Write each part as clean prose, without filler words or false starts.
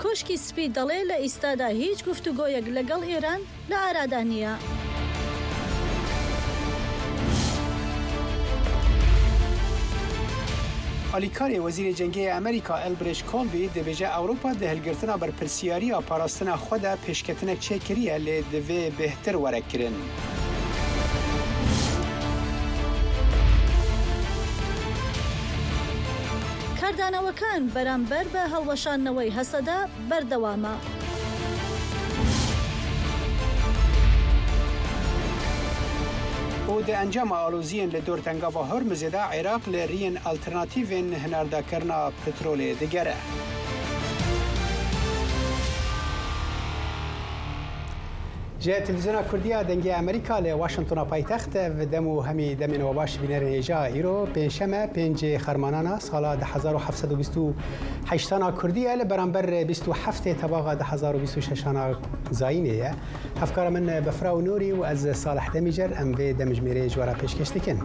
کۆشکی سپی دەڵێ لە ئیستادا هیچ گفتوگۆیەک لەگەڵ ئێران لە ئارادا نییە. ئالیکاری وەزیری جەنگی ئەمریکا ئەلبرێژ کۆلبی دەبێژە ئەوروپا دەهەلگرتنا بەرپرسیاریە پاراستنا خۆدا پێشکەتنێک چێکریە لێ دەوێ بێهتر وەرەکردن. کاردانەوەکان بەرامبەر بە هەڵوەشانەوەی هەسەدا بەردەوامە. او د انجام آلوزین لدور تنگاوا هرمزدا عراق لرین آلترناتیوین هنردا کرنا پترول دیگره. جه تلویزیون کردیا دنگی امریکا ل واشنگتن پایتخت و دمو همی دمین و باش بینر جا ایرو پنجشنبه 5 خرمانان سال 1728 کردیا ل برانبر 27 تباغ 2026 زاینه افکار من بفرا و نوری و از صالح دمیجر ام و دمجمیره جوارا پیشکش دکن.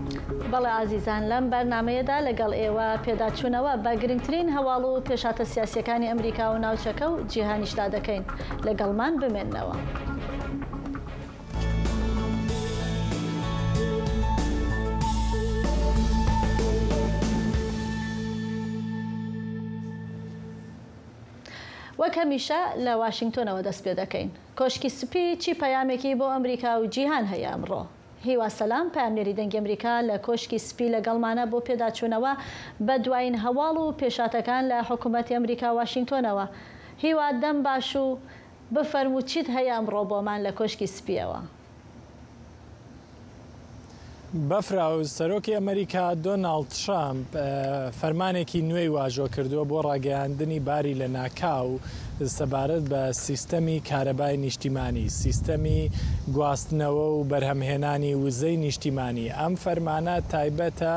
بله عزیزان لم برنامه دا لگل ایوا پیدا چونوا با گرینگترین حوالو پیشات سیاسیکانی امریکا و ناوچەکە و جیهانیش دادەکەین لەگەڵمان بمێننەوە. وەک هەمیشە لە واشنگتۆنەوە دەست پێ دەکەین. کۆشکی سپی چی پەیامێکی بۆ ئەمریکا و جیهان هەیە ئەمڕۆ؟ هیوا سەلام پامنێری دەنگی ئەمریکا لە کۆشکی سپی لەگەڵمانە بۆ پێداچوونەوە بە دوایین هەواڵ و پێشاتەکان لە حکوومەتی ئەمریکا واشنگتۆنەوە. هیوا دەم باش و بفەرموو چیت هەیە ئەمڕۆ بۆمان لە کۆشکی سپیەوە؟ بەفراو سەرۆکی ئەمریکا دۆناڵد ترامپ فەرمانێکی نوێی واژۆ کردووە بۆ ڕاگەیاندنی باری لە ناکاو سەبارەت بە سیستەمی کارەبای نیشتیمانی، سیستەمی گواستنەوە و بەرهەمهێنانی وزەی نیشتیمانی. ئەم فەرمانە تایبەتە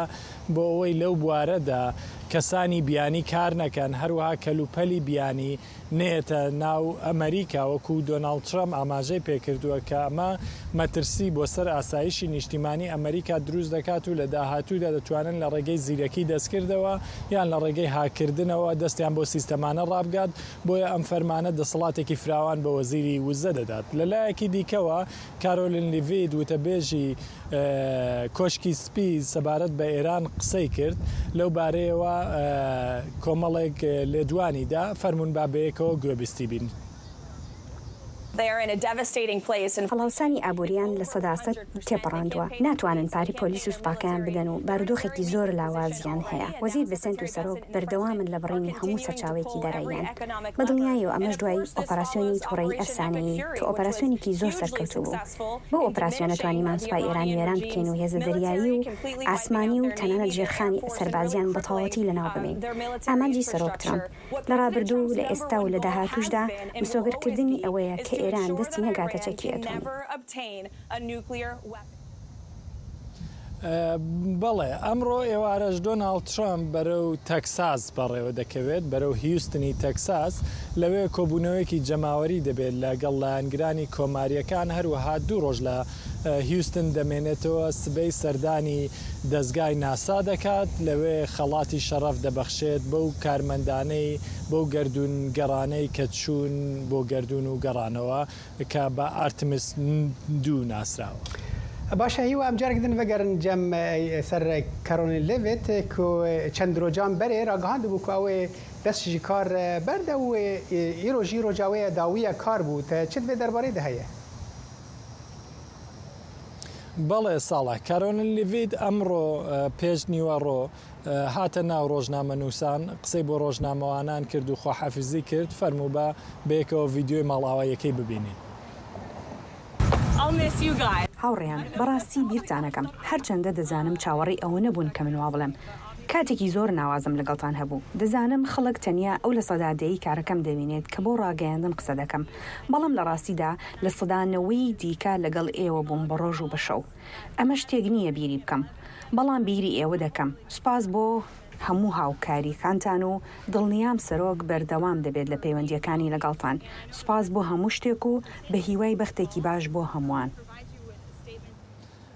بۆ ئەوەی لەو بوارەدا کەسانی بیانی کار نەکەن، هەروەها کەلوپەلی بیانی نێتە ناو ئەمریکا وەکو دۆناڵد ترامپ ئاماژەی پێکردووە کە ئەمە مەترسی بۆ سەر ئاسایشی نیشتیمانی ئەمریکا دروست دەکات و لە داهاتوودا دەتوانن لە ڕێگەی زیرەکی دەستکردەوە یان لە ڕێگەی هاکردنەوە دەستیان بۆ سیستەمانە ڕابگات. بۆیە ئەم فەرمانە دەسەڵاتێکی فراوان بە وەزیری وزە دەدات. لەلایەکی دیکەوە کارۆلین لیڤید وتەبێژی کۆشکی سپی سەبارەت بە ئێران قسەی کرد لەو بارەیەوە کۆمەڵێک لێدوانیدا فەرمون بابەیەکەوە گوێبیستی بین. هەڵاوسانی ئابووریان لە سەداست تێپەڕاندووە، ناتوانن پاری پۆلیس و سوپاکەیان بدەن و بارودۆخێکی زۆر لاوازیان هەیە. وەزیر بەسەنت و سەرۆک بەردەوامن لە بڕینی هەموو سەرچاوێکی داراییان. بەدڵنیایەوە ئەمەش دوای ئۆپەراسیۆنی تووڕەیی ئەفسانەیی کە ئۆپەراسیۆنێکی زۆر سەرکەوتوو بوو. بۆ ئۆپەراسیۆنە توانیمان سوپای ئێرانی وێران بکەین و هێزە دەریایی و ئاسمانی و تەنانەت ژێرخانی سەربازیان بە تەواوەتی لەناو ببین. ئامانجی سەرۆک ترامپ لە ڕابردوو لە ئێستا و لە داهاتووشدا مسۆگەرکردنی ئەوەیە کە ئێران دەستی نەگاتە چەکی ئەتۆمی. بەڵێ ئەمڕۆ ئێوارەش دۆناڵد ترامپ بەرەو تەکساس بەڕێوە دەکەوێت، بەرەو هیوستنی تەکساس. لەوێ کۆبوونەوەیەکی جەماوەری دەبێت لەگەڵ لایەنگرانی کۆماریەکان. هەروەها 2 ڕۆژ لە هیوستن دەمێنێتەوە، سبەی سەردانی دەستگای ناسا دەکات، لەوێ خەڵاتی شەڕەف دەبەخشێت بەو کارمەندانەی بەو گەردون گەڕانەی کە چوون بۆ گەردون و گەڕانەوە کە بە ئارتمس 2 ناسراوە. باشە هیوا ئەم جارێک دن vegern cem ser Caroline Levitt ku çend rocan berê ragihandibû ku ew ê dest ji kar berde û îro jî roja wê dawiya kar bû. Te çi vê derbarê de heye؟ بەڵێ ساڵح کارۆلین لیڤید ئەمڕۆ پێش نیوەڕۆ هاتە ناو ڕۆژنامە نووسان، قسەی بۆ ڕۆژنامەوانان کرد و خواحافیزی کرد. فەرموو بە بەیەکەوە ڤیدیۆی ماڵاوایەکەی ببینین. هاوڕێیان بەڕاستی بیرتانەکەم، هەرچەندە دەزانم چاوەڕی ئەوە نەبوون کە من وا بڵێم. کاتێکی زۆر ناوازم لەگەڵتان هەبوو. دەزانم خەڵک تەنیا ئەو لە سەدادەیی کارەکەم دەبینێت کە بۆ ڕاگەیاندن قسە دەکەم، بەڵام لە ڕاستیدا لە سەدانەوەی دیکە لەگەڵ ئێوە بووم بە ڕۆژ و بە شەو. ئەمە شتێک نییە بیری بکەم، بەڵام بیری ئێوە دەکەم. سوپاس بۆ هەموو هاوکاریکانتان و دڵنیام سەرۆک بەردەوام دەبێت لە پەیوەندیەکانی لەگەڵتان. سوپاس بۆ هەموو شتێک و بە هیوای بەختێکی باش بۆ هەمووان.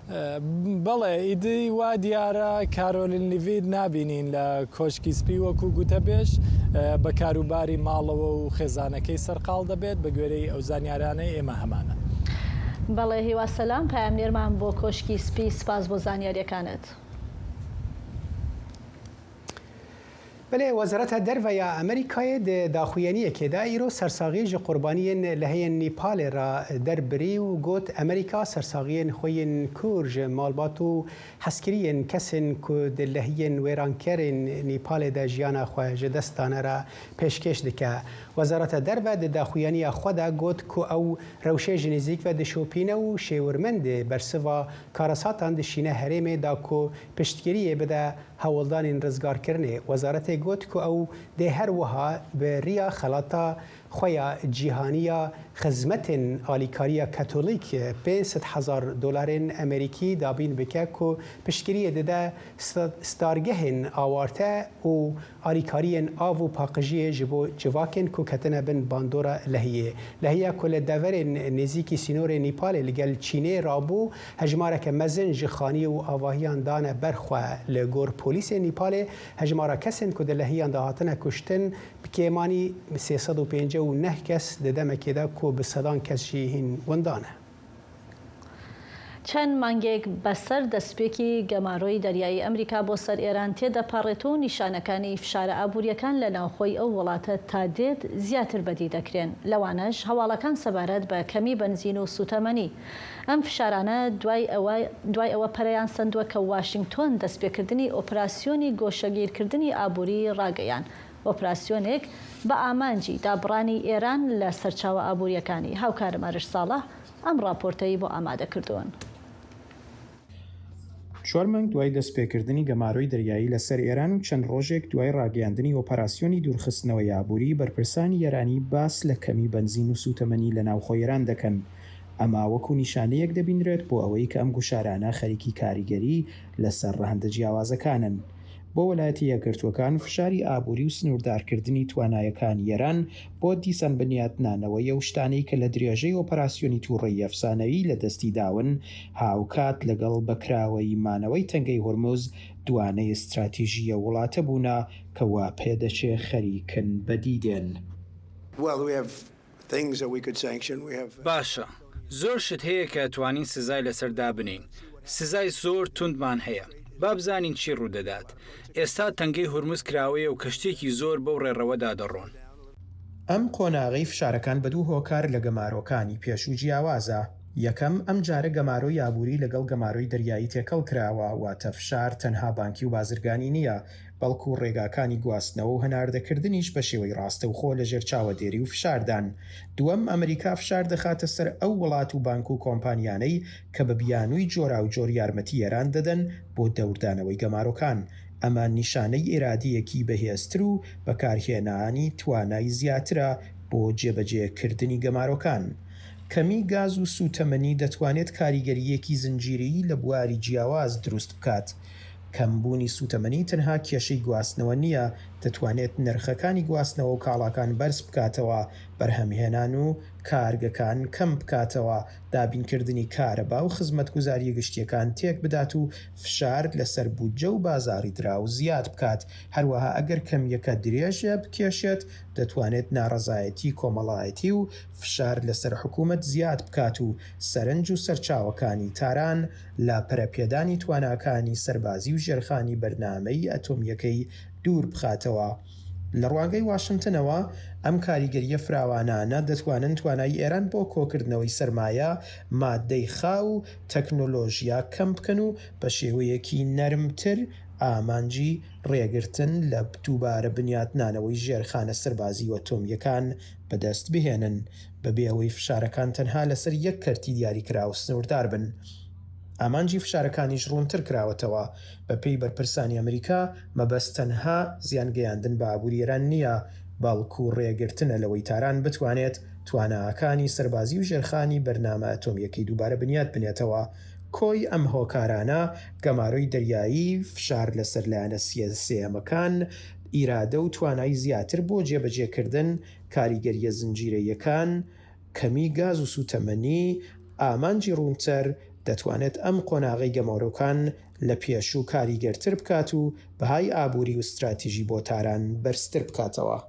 بەڵێ ئیدی وا دیارە کارۆلین لیڤید نابینین لە کۆشکی سپی وەکو گوتە بێش بە کاروباری ماڵەوە و خێزانەکەی سەرقاڵ دەبێت بە گوێرەی ئەو زانیارانەی ئێمە هەمانە. بەڵێ هیوا سەلام پایامنێرمان بۆ کۆشکی سپی سپاس بۆ زانیاریەکانت. بله وزارت درویه امریکای داخویانی که دا ایرو سرساغی ج قربانی لهی نیپال را در بری و گوت امریکا سرساغی خوین کورج مالباتو حسکری کسین که لهی ویرانکرین نیپال دا جیانا خواه جدستانه را پیشکش دکه. وزارت درویه داخویانی خود گوت که او روشه جنزیک و دشوپینه و شیورمند برسوا کارساتان دشینه حریم دا که پشتگیری بده هولدان رزگار کرنه. وزارت گوت که او ده هر وها به ریا خلاطا خویا جیهانیا خدمت آلیکاریا کاتولیک $500,000 امریکی دابین بکه که پشتگیری ده ستارگهن آوارته و آلیکاری آو و پاقجی جواکن که کتنه بن باندورا لهیه کل دور نزیکی سینور نیپال لگل چینه رابو هجماره که مزن جخانی و آواهیان دانه برخواه لگور پولیس نیپال هجماره کسین که لهیان دهاتنه کشتن بکیمانی 359 کس دمکه ده که به صدان کس جیهین وندانه. چەند مانگێک بەسەر دەستپێکی گەماڕۆی دەریایی ئەمریکا بۆ سەر ئێران تێدەپەڕێت و نیشانەکانی فشارە ئابوووریەکان لە ناوخۆی ئەو وڵاتە تا دێت زیاتر بەدی دەکرێن. لەوانەش هەواڵەکان سەبارەت بە کەمی بنزین و سوتەمەنی. ئەم فشارانە دوای ئەوە پەرەیان سندووە کە واشنگتۆن دەستپێکردنی ئۆپراسیۆنی گۆشەگیرکردنی ئابووری ڕاگەیان. ئۆپراسیۆنێک بە ئامانجی دابڕانی ئێران لە سەرچاوە ئابوووریەکانی. هاوکارم ئەرش ساڵح ئەم راپۆرتەی بۆ ئامادە کردوون. 4 مانگ دوای دەستپێکردنی گەماڕۆی دەریایی لەسەر ئێران و چەند ڕۆژێک دوای ڕاگەیاندنی ئۆپەراسیۆنی دوورخستنەوەی ئابووری بەرپرسانی ئێرانی باس لە کەمی بنزین و سوتەمەنی لە ناوخۆی ئێران دەکەن. ئەما وەکو نیشانەیەک دەبینرێت بۆ ئەوەی کە ئەم گوشارانە خەریکی کاریگەری لەسەر ڕەهەندە جیاوازەکانن. بۆ وەلایەتە یەکگرتووەکان فشاری ئابووری و سنووردارکردنی توانایەکانی ئێران بۆ دیسان بنیاتنانەوەی ئەو شتانەی کە لە درێژەی ئۆپەراسیۆنی تووڕێی ئەفسانەوی لە دەستی داون هاوکات لەگەڵ بەکراوەی مانەوەی تەنگەی هۆرموز دوانەی استراتیژیە وڵاتە بوونا کە وا پێدەچێ خەریکن بەدیدێن. باشە زۆر شت هەیە کە توانین سزای لەسەردا بنین. سزای زۆر توندمان هەیە. با بزانین چی ڕوودەدات. ئێستا تەنگەی هورموز کراوەیە و کەشتێکی زۆر بەو ڕێڕەوەدا دەڕۆن. ئەم قۆناغی فشارەکان بە دوو هۆکار لە گەمارۆکانی پێش و جیاوازە. یەکەم ئەم جارە گەمارۆی ئابووری لەگەڵ گەمارۆی دەریایی تێکەڵ کراوە واتە فشار تەنها بانکی و بازرگانی نییە بەڵکو ڕێگاکانی گواستنەوە و هەناردەکردنیش بە شێوەی ڕاستەوخۆ لە ژێر چاوەدێری و فشاردان. دووەم ئەمریکا فشار دەخاتە سەر ئەو وڵات و بانک و کۆمپانیانەی کە بە بیانووی جۆرا و جۆر یارمەتی ئێران دەدەن بۆ دەوردانەوەی گەمارۆکان. ئەمە نیشانەی ئێرادیەکی بەهێزتر و بەکارهێنانی توانای زیاترە بۆ جێبەجێکردنی گەمارۆکان. کەمی گاز و سوتەمەنی دەتوانێت کاریگەریەکی زنجیرەیی لە بواری جیاواز دروست بکات. کەمبوونی سوتەمەنی تەنها کێشەی گواستنەوە نییە، دەتوانێت نرخەکانی گواستنەوە و کاڵاکان بەرز بکاتەوە، بەرهەمهێنان و کارگەکان کەم بکاتەوە، دابینکردنی کارەبا و خزمەتگوزاریە گشتیەکان تێک بدات و فشار لەسەر بودجە و بازاری دراو زیاد بکات. هەروەها ئەگەر کەمیەکە درێژە بکێشێت دەتوانێت ناڕەزایەتی کۆمەڵایەتی و فشار لەسەر حکوومەت زیاد بکات و سەرنج و سەرچاوەکانی تاران لە پەرەپێدانی تواناکانی سەربازی و ژێرخانی بەرنامەی ئەتۆمیەکەی دوور بخاتەوە. لە ڕوانگەی واشنگتنەوە ئەم کاریگەریە فراوانانە دەتوانن توانای ئێران بۆ کۆکردنەوەی سەرمایە، مادەی خاو و تەکنۆلۆژیا کەم بکەن و بە شێوەیەکی نەرمتر ئامانجی ڕێگرتن لە دووبارە بنیاتنانەوەی ژێرخانە سەربازی و ئەتۆمیەکان بەدەست بهێنن بەبێ ئەوەی فشارەکان تەنها لەسەر یەک کەرتی دیاریکراوە سنووردار بن. ئامانجی فشارەکانیش ڕوونتر کراوەتەوە. بە پێی بەرپرسانی ئەمریکا مەبەست تەنها زیانگەیاندن بە ئابووری ئێران نییە، بەڵکو ڕێگرتنە لەوەی تاران بتوانێت تواناکانی سەربازی و ژێرخانی بەرنامە ئەتۆمیەکەی دووبارە بنیات بنێتەوە. کۆی ئەم هۆکارانە گەماڕۆی دەریایی، فشار لەسەر لایەنە سیاسیەمەکان، ئیرادە و توانایی زیاتر بۆ جێبەجێکردن کاریگەریە زنجیرەیەکان، کەمی گاز و سوتەمەنی، ئامانجی ڕوونتر، دەتوانێت ئەم قۆناغی گەمارۆکان لە پێشوو کاریگەرتر بکات و بەهای ئابووری و استراتیژی بۆ تاران بەرزتر بکاتەوە.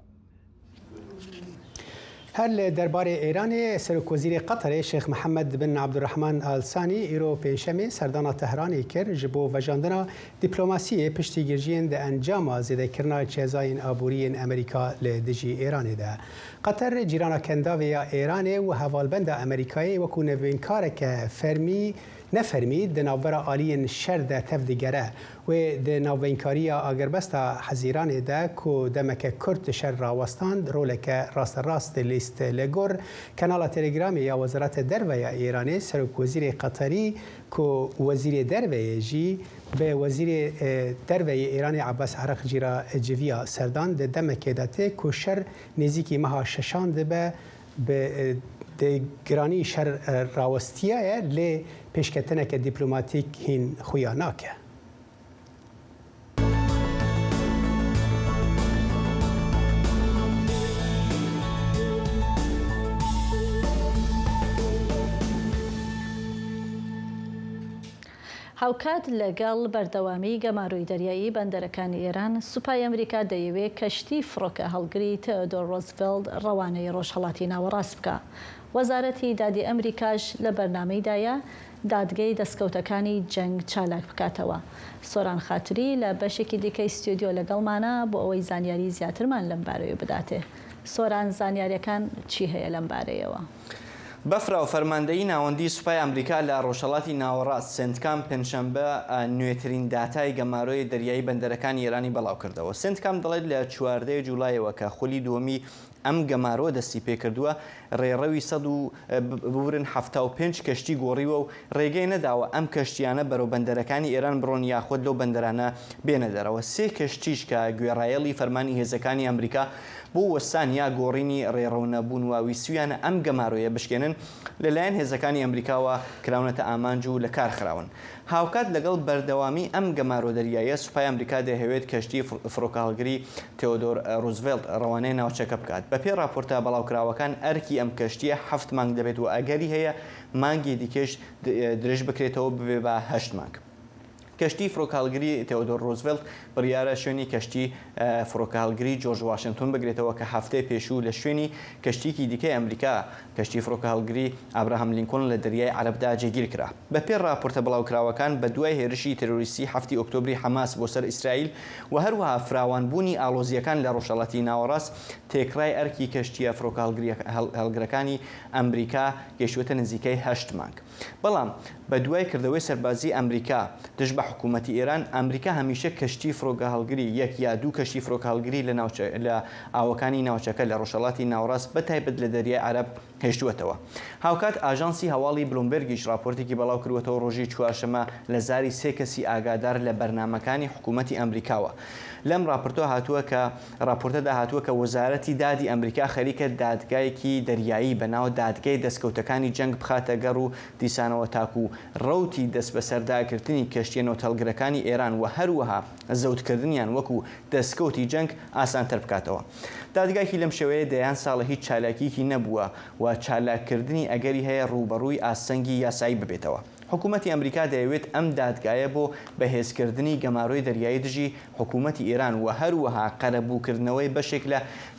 هەر لە دەربارەی ئێرانê سەرۆکوەزیرê Qeterê Şêx Mihemed bin Abdurrahman Al Sanî îro pêşemê serdana Tehranê kir ji bo vejandina dîplomasiyê piştîgirjiyên di encama zêdekirina çêzayên aboriyên Amerîka li dijî Îranê de. Qeter cîrana kendavê ya Îranê û hevalbenda Amerîkayê wekû nevênkareke fermî nefermî di navbera aliyên şer de tev digere wê di navbeynkariya Agerbesta Hezîranê de ku demeke Kurd di şer rawestan roleke rasterast lîst legor kanala Telegramê ya Wezareta Derve ya Îranê Serokvezîrê Qeterî ku Wezîrê Derveyê jî به وزیر دروی ایرانی عباس عرق جیرا جویا سردان ده دمکه داته کو شر نزیکی مها ششان ده به گرانی شر راوستیه لی پیشکتنه که دیپلماتیک هین خویاناکه. هاوکات لەگەڵ بەردەوامی گەماروی دەریایی بەندەرەکانی ئێران سوپای ئەمریکا دەیەوێت کەشتی فڕۆکە هەڵگری تێودۆر ڕۆزڤێلت ڕەوانەی ڕۆژهەڵاتی ناوەڕاست بکە. وەزارەتی دادی ئەمریکاش لە بەرنامەیدایە دادگەی دەستکەوتەکانی جەنگ چالاک بکاتەوە. سۆران خاتری لە بەشێکی دیکەی ستودیۆ لەگەڵمانە بۆ ئەوەی زانیاری زیاترمان لەم بارەیە بداتێ. سۆران زانیاریەکان چی هەیە لەم بارەیەوە؟ بەفرا و فەرماندەیی ناوەندی سوپای ئەمریکا لە ڕۆژهەڵاتی ناوەڕاست سنتکام پێنجشەمبە نوێترین داتای گەمارۆی دەریایی بەندەرەکانی ئێرانی بەڵاو کردەوە. سنتکام دەڵێت لە 14 جوولایەوە کە خولی دووەمی ئەم گەمارۆ دەستی پێکردووە ڕێڕەوی 175 کەشتی گۆڕیوە و ڕێگەی نەداوە ئەم کەشتیانە بەرەو بەندەرەکانی ئێران بڕۆن یاخود لەو بەندەرانە بێنە دەرەوە. سێ کەشتیش کە گوێڕایەڵی فەرمانی هێزەکانی ئەمریکا بۆ وەستان یا گۆڕینی ڕێڕەونەبوون و ویسویانە ئەم گەمارۆیە بشکێنن لەلایەن هێزەکانی ئەمریکاوە کراونەتە ئامانج و لە کار خراون. هاوکات لەگەڵ بەردەوامی ئەم گەمارۆ دەریایە سوپای ئەمریکا دەهەوێت کەشتی فڕۆکەهەڵگری تێودۆر ڕوزڤێلت ڕەوانەی ناوچەکە بکات. بەپێی راپۆرتە بەڵاوکراوەکان ئەرکی ئەم کەشتیە 7 مانگ دەبێت و ئەگەری هەیە مانگی دیکەش درێژ بکرێتەوە ببێ بە 8 مانگ. کەشتی فڕۆکەهەڵگری تێودۆر ڕوزڤێلت بڕیارە شوێنی کەشتی فڕۆکەهەڵگری جۆرج واشنگتن بگرێتەوە کە هەفتەی پێشوو لە شوێنی کەشتیکی دیکەی ئەمریکا کەشتی فڕۆکەهەڵگری ئابراهام لینکۆن لە دەریای عەرەبدا جێگیر کرا. بەپێی راپۆرتە بەڵاوکراوەکان بە دوای هێرشی تەرۆریستی 7 ئۆکتۆبری حەماس بۆ سەر ئیسرائیل و هەروەها فراوانبوونی ئاڵۆزیەکان لە ڕۆژهەڵاتی ناوەڕاست تێکڕای ئەرکی کەشتیە فڕۆکەهەڵگری هەڵگرەکانی ئەمریکا گەیشتووەتە نزیکەی 8 مانگ. بەڵام بە دوای کردەوەی سەربازی ئەمریکا دژ بە حکوومەتی ئێران ئەمریکا هەمیشە کەشتی فڕۆکەهەڵگری یەک یا دوو کەشتی فڕۆکەهەڵگری لە ئاوەکانی ناوچەکە لە ڕۆژهەڵاتی ناوەڕاست بەتایبەت لە دەریای عەرەب هێشتووەتەوە. هاوکات ئاژانسی هەواڵی بلومبەرگیش راپۆرتێکی بەڵاو کردوەتەوە ڕۆژی چوارشەمە لە زاری 3 کەسی ئاگادار لە بەرنامەکانی حکوومەتی ئەمریکاوە. لەم راپۆرتۆ هاتووە کە راپۆرتەدا هاتووە کە وەزارەتی دادی ئەمریکا خەریکە دادگایەکی دەریایی بەناو دادگای دەستکەوتەکانی جەنگ بخاتە گەڕ و دیسانەوە تاکو ڕەوتی دەست بە سەرداگرتنی کەشتیە نەوتەڵگرەکانی ئێران و هەروەها زەوتکردنیان وەکو دەستکەوتی جەنگ ئاسانتر بکاتەوە. دادگایکی لەم شێوەیە دەیان ساڵە هیچ چالاکیکی نەبووە و چالاکردنی ئەگەری هەیە ڕوبەڕووی ئاسەنگی یاسایی ببێتەوە. حکوومەتی ئەمریکا دەیەوێت ئەم دادگایە بۆ بەهێزکردنی گەمارۆی دەریایی دژی حکوومەتی ئێران و هەروەها قەرەبووکردنەوەی بەشێک لە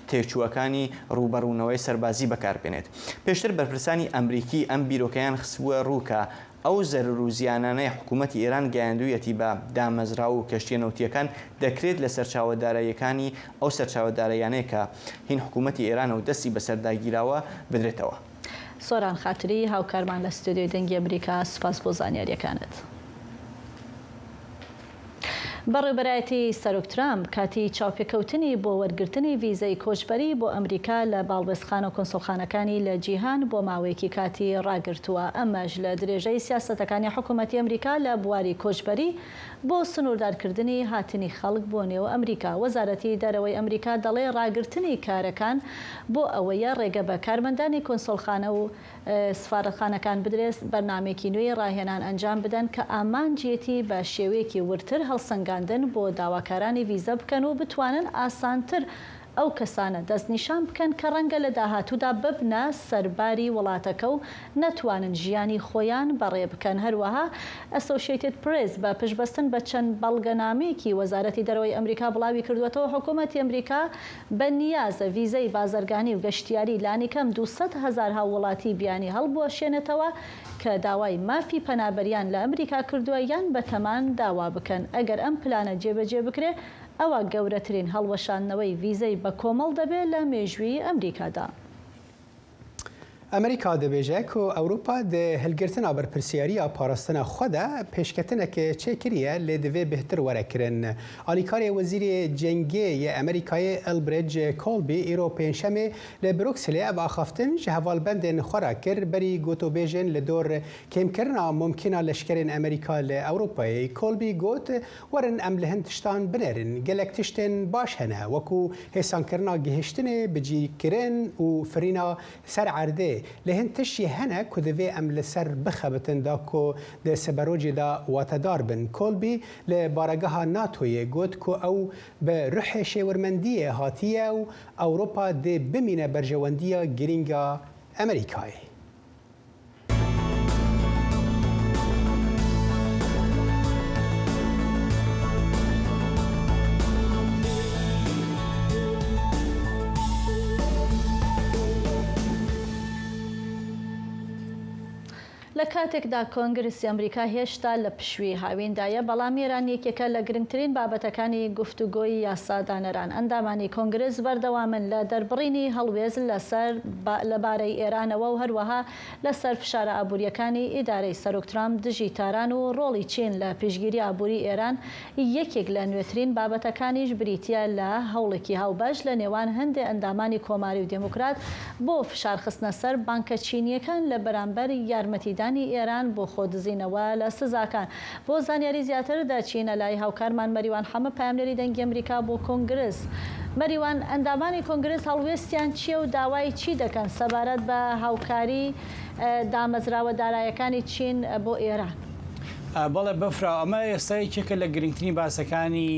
تێکچووەکانی ڕوبەڕوونەوەی سەربازی بەکاربێنێت. پێشتر بەرپرسانی ئەمریکی ئەم بیرۆکەیان خستووە ڕووکە ئەو زەرر و زیانانەی حکوومەتی ئێران گەیاندوویەتی بە دامەزرا و کەشتیە نەوتیەکان دەکرێت لە سەرچاوەداراییەکانی ئەو سەرچاوەدارایانەیە کە هین حکوومەتی ئێران و دەستی بەسەرداگیراوە بدرێتەوە. سۆران خاتری هاوکارمان لە ستودیۆی دەنگی ئەمریکا سوپاس بۆ زانیاریەکانت. بەڕێوەبەرایەتی سەرۆک ترامپ کاتی چاوپێکەوتنی بۆ وەرگرتنی ڤیزەی کۆچبەری بۆ ئەمریکا لە باڵبەستخانە و کۆنسڵخانەکانی لە جیهان بۆ ماوەیەکی کاتی ڕاگرتووە. ئەمەش لە درێژەی سیاسەتەکانی حکوومەتی ئەمریکا لە بواری کۆچبەری بۆ سنووردارکردنی هاتنی خەڵک بۆ نێو ئەمریکا. وەزارەتی دەرەوەی ئەمریکا دەڵێ ڕاگرتنی کارەکان بۆ ئەوەیە ڕێگە بە کارمەندانی کۆنسڵخانە و سفارەتخانەکان بدرێت بەرنامێکی نوێی ڕاهێنان ئەنجام بدەن کە ئامانجێتی بە شێوەیەکی ورتر هەڵسەنگاندن بۆ داواکارانی ڤیزە بکەن و بتوانن ئاسانتر ئەو کەسانە دەستنیشان بکەن کە ڕەنگە لە داهاتوودا ببنە سەرباری وڵاتەکە و نەتوانن ژیانی خۆیان بەڕێ بکەن. هەروەها ئەسۆشیێتد پرێس بە پشتبەستن بە چەند بەڵگەنامەیەکی وەزارەتی دەرەوەی ئەمریکا بڵاوی کردوێتەوە حکوومەتی ئەمریکا بە نیازە ڤیزەی بازرگانی و گەشتیاری لانیکەم 200,000 هاوڵاتی بیانی هەڵبوەشێنێتەوە کە داوای مافی پەنابەریان لە ئەمریکا کردووە یان بەتەمان داوا بکەن. ئەگەر ئەم پلانە جێبەجێ بکرێ ئەوە گەورەترین هەڵوەشاندنەوەی ڤیزەی بە کۆمەڵ دەبێت لە مێژووی ئەمریکادا. ئەمریکا دەبێژە و ئەوروپا هەلگرتنا بەرپرسیاریە پاراستنە خۆدا پێشکەتنەکە چێکریە لێ دەوێ بهتر وەرەکردن. ئالیکاری وەزیری جەنگێ ئەمریکای ئەلبرێج کۆڵبی ئیرۆ پێنجشەمێ لە بروکسلێ ئەو ئاخافتن ji هەڤالبەندên خۆرا کرد بەری گوتۆبێژن لە دۆر کێمکردنا ممکنە لەشکرên ئەمریکا لە ئەوروپایە. کۆڵبی گوت وەرن ئەم لە هەند تشتان بنێرن gelek tiştên baş hene wekû hêsankirina gihîştinê bicîkirin û firîna ser erdê لە هەند تشی هەنە کو دەوێ ئەم لەسەر بخەبتن دا کۆ دە سەبەرۆجێدا واتەدار بن. کۆڵبی لە بارەگەها ناتۆیە گوت کو ئەو بە ڕحێ شێوەرمەندیە هاتیە و ئەوروپا دێ بمینە بەرژەوەندیە گرینگە ئەمریکایە. لە کاتێکدا کۆنگرسی ئەمریکا هێشتا لە پشووی هاویندایە بەڵام ئێران یەکێکە لە گرنگترین بابەتەکانی گفتوگۆی یاسادانەران. ئەندامانی کۆنگرس بەردەوامن لە دەربڕینی هەڵوێز لەبارەی ئێرانەوە و هەروەها لەسەر فشارە ئابوووریەکانی ئیدارەی سەرۆک ترامپ دژی تاران و ڕۆڵی چین لە پێشگیری ئابووری ئێران یەکێک لە نوێترین بابەتەکانیش بریتە لە هەوڵێکی هاوبەش لە نێوان هەندێک ئەندامانی کۆماری و دموکرات بۆ فشارخستنە سەر بانکە چینیەکان لە بەرامبەر یارمەتیدان ئێران بۆ خۆدزینەوە لە سزاکان. بۆ زانیاری زیاتر دەچینە لای هاوکارمان مەریوان حەمە پامنێری دەنگی ئەمریکا بۆ کۆنگرس. مەریوان ئەندامانی کۆنگرس هەڵوێستیان چییە و داوای چی دەکەن سەبارەت بە هاوکاری دامەزراوە دارایەکانی چین بۆ ئێران؟ بەڵێ بەفرا ئەمە ئێستایەکێکە لە گرنگترین باسەکانی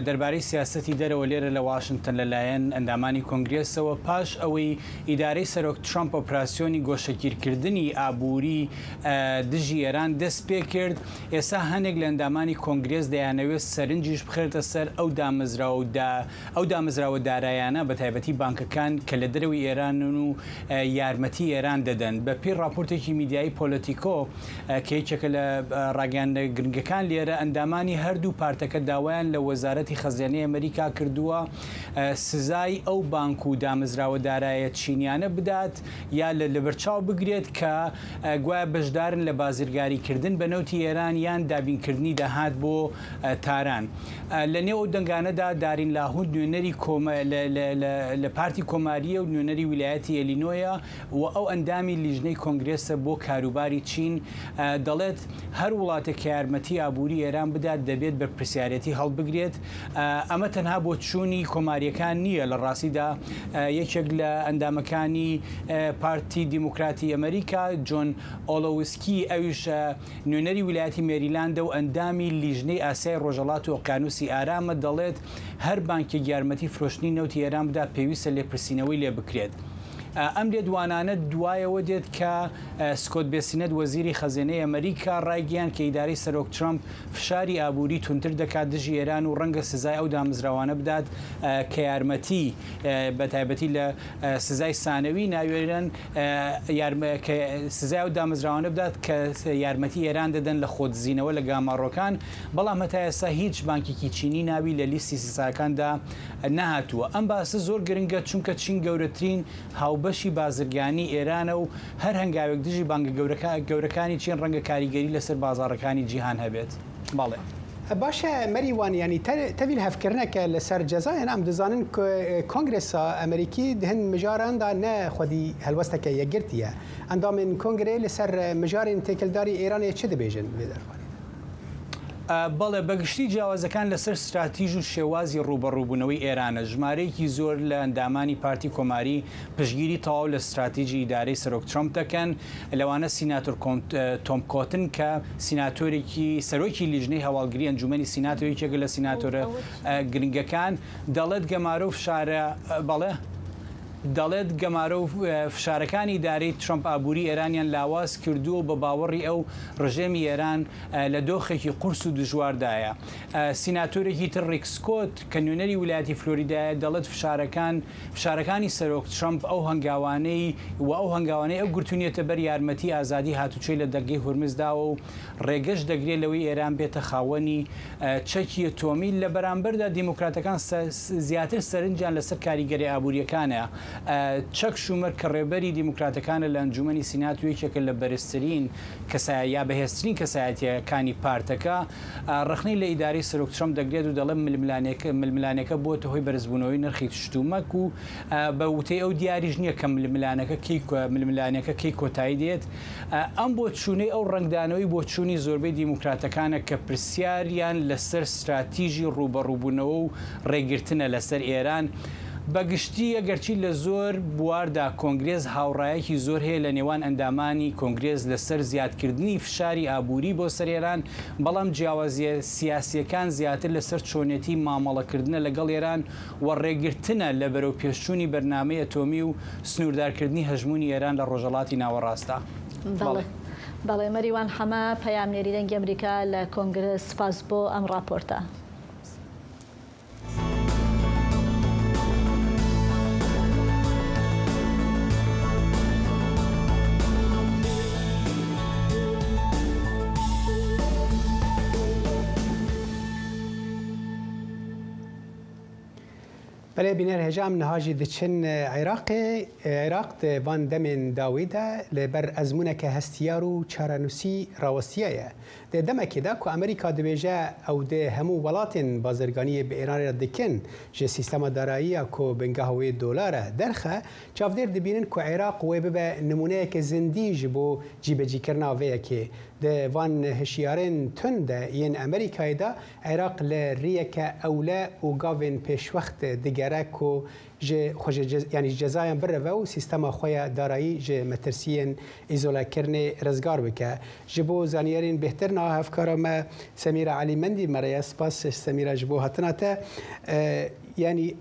دەربارەی سیاسەتی دەرەوە لێرە لە واشنگتن لەلایەن ئەندامانی کۆنگرێسەوە پاش ئەوەی ئیدارەی سەرۆک ترامپ ئۆپراسیۆنی گۆشەگیرکردنی ئابووری دژی ئێران دەست پێ کرد. ئێستا هەندێک لە ئەندامانی کۆنگرێس دەیانەوێت سەرنجیش بخێتە سەر ئەو دامەزراوە دارایانە بە تایبەتی بانکەکان کە لە دەرەوەی ئێران و یارمەتی ئێران دەدەن. بە پێی راپۆرتێکی میدیایی پۆلۆتیکۆ کە یەکێکە لە ڕاگەیاندە گرنگەکان لێرە ئەندامانی هەردوو پارتەکە داوایان لە وەزارەتی خەزیانەی ئەمریکا کردووە سزای ئەو بانک و دامەزراوە دارایە چینیانە بدات یا لە بەرچاو بگرێت کە گوایە بەشدارن لە بازرگاریکردن بە نەوتی ئێران یان دابینکردنی داهات بۆ تاران. لە نێو ئەو دەنگانەدا دارین لاهود نوێنەری لە پارتی کۆماریە و نوێنەری ویلایەتی ئەلینۆیە و ئەو ئەندامی لیژنەی کۆنگرێسە بۆ کاروباری چین دەڵێت هەر وڵاتێک کە یارمەتی ئابووری ئێران بدات دەبێت بە پرسیارەتی هەڵبگرێت. ئەمە تەنها بۆ چوونی کۆماریەکان نییە، لە ڕاستیدا یەکێک لە ئەندامەکانی پارتی دیموکراتی ئەمریکا جۆن ئۆلۆوسکی ئەویش نوێنەری ویلایەتی مێریلاندە و ئەندامی لیژنەی ئاسیای ڕۆژهەڵات و ئۆقیانوسی ئارامە دەڵێت هەر بانکێک یارمەتی فرۆشتنی نەوتی ئێران بدات پێویستە لێپرسینەوەی لێ بکرێت. ئەم لێدوانانە دوایەوە دێت کە سکۆت بێسینەت وەزیری خەزینەی ئەمریکا ڕایگەیان کە ئیدارەی سەرۆک ترامپ فشاری ئابووری تونتر دەکات دژی ئێران و ڕەنگە سزای ئەو دامەزراوانە بدات کە یارمەتی بە تایبەتی لە سزای سانەوی ناوێرن سزای ئەو دامەزراوانە بدات کە یارمەتی ئێران دەدەن لە خۆدزینەوە لە گاماڕۆکان. بەڵام هەتا ئێستا هیچ بانکێکی چینی ناوی لە لیستی سزاکاندا نەهاتووە. ئەم باسە زۆر گرنگە چونکە چین گەورەترین هاوبەشی بازرگانی ئێرانە و هەر هەنگاوێک دژی بانکە گەورەکانی چین ڕەنگە کاریگەری لەسەر بازاڕەکانی جیهان هەبێت. باڵێ باشە مەریوان ینی تەویل هەفکردنەکە لەسەر جەزایان ئەم دەزانن کۆنگرێسا ئەمریکی هەند مژاراندا نە خودی هەلوەستەکە یەکگرتیە ئەندامین کۆنگرێ لەسەر مژارین تێکلداری ئێرانێ چ دەبێژن لێ دەربارەی بەڵێ بەگشتی جیاوازەکان لەسەر استراتیژ و شێوازی ڕوبەڕووبوونەوەی ئێرانە ژمارەیەکی زۆر لە ئەندامانی پارتی کۆماری پشگیری تەواو لە استراتیژی ئیدارەی سەرۆک ترامپ دەکەن لەوانە سیناتۆر تۆم کۆتن کە سیناتۆرێکی سەرۆکی لیژنەی هەواڵگری ئەنجومەنی سیناتۆرێکێکە لە سیناتۆرە گرنگەکان دەڵێت گەمارە و فشارە بەڵێ دەڵێت گەمارە و فشارەکانی ئیدارەی ترامپ ئابووری ئێرانیان لاواز کردووە بە باوەڕی ئەو ڕژێمی ئێران لە دۆخێکی قورس و دژواردایە. سیناتۆرێکی تر ریک سکۆت کە نوێنەری ویلایەتی فلۆریدایە دەڵێت فشارەکانی سەرۆک ترامپ ئەو هەنگاوانەی و ئەو هەنگاوانەی ئەو گرتوونیەتە بەر یارمەتی ئازادی هاتوچۆی لە دەرگای هورمزداوە و ڕێگەش دەگرێت لەوەی ئێران بێتە خاوەنی چەکی ئەتۆمی لە بەرامبەردا دیموکراتەکان زیاتر سەرنجیان لەسەر کاریگەری ئابوووریەکانە. چەک شومەر کە ڕێبەری دیموکراتەکانە لە ئەنجومەنی سینات و یەکێکە لە بەرزترین یا بەهێزترین کەسایەتیەکانی پارتەکە ڕخنەی لە ئیدارەی سەرۆک ترامپ دەگرێت و دەڵێن ململانەکە بۆتە هۆی بەرزبوونەوەی نرخی تشتومەک و بە وتەی ئەو دیاریش نییە کە ململانەکە کەی کۆتایی دێت. ئەم بۆ چوونەی ئەو ڕنگدانەوەی بۆ چوونی زۆربەی دیموکراتەکانە کە پرسیاریان لەسەر استراتیژی ڕوبەڕووبوونەوە و ڕێگرتنە لەسەر ئێران. بەگشتی ئەگەرچی لە زۆر بواردا کۆنگرێز هاوڕایەکی زۆر هەیە لە نێوان ئەندامانی کۆنگرێز لەسەر زیادکردنی فشاری ئابووری بۆ سەر ئێران، بەڵام جیاوازیە سیاسیەکان زیاتر لەسەر چۆنێتی مامەڵەکردنە لەگەڵ ئێران و ڕێگرتنە لە بەرەو پێشچوونی بەرنامەی ئەتۆمی و سنووردارکردنی هەژمونی ئێران لە ڕۆژهەڵاتی ناوەڕاستە. بەڵێ مەریوان حەمە پەیامنێری دەنگی ئەمریکا لە کۆنگرس سپاس بۆ ئەم راپۆرتە. بله بینر هجام نهاجی دچن عراق وان دمن داویده لبر ازمونه که هستیارو چارنوسی راوستیه ده دمه که ده که امریکا دویجه او ده همو ولاتن بازرگانی به ایران را دکن جه سیستم دارایی که بنگاهوی دلاره درخه چافدر دبینن که عراق و به نمونه که زندیج بو جیبجی کرنا ویه که ده وان هشیارن تند این امریکای ده عراق لریه که اوله و گاوین پیش وقت دیگره که خوش یعنی جزایم بره و سیستم خوی دارایی ج مترسین ایزولا کرنه رزگار بکه جبو زانیارین بهتر نه افکار ما سمیرا علی مندی مریا سپاس سمیرا جبو هاتناته یعنی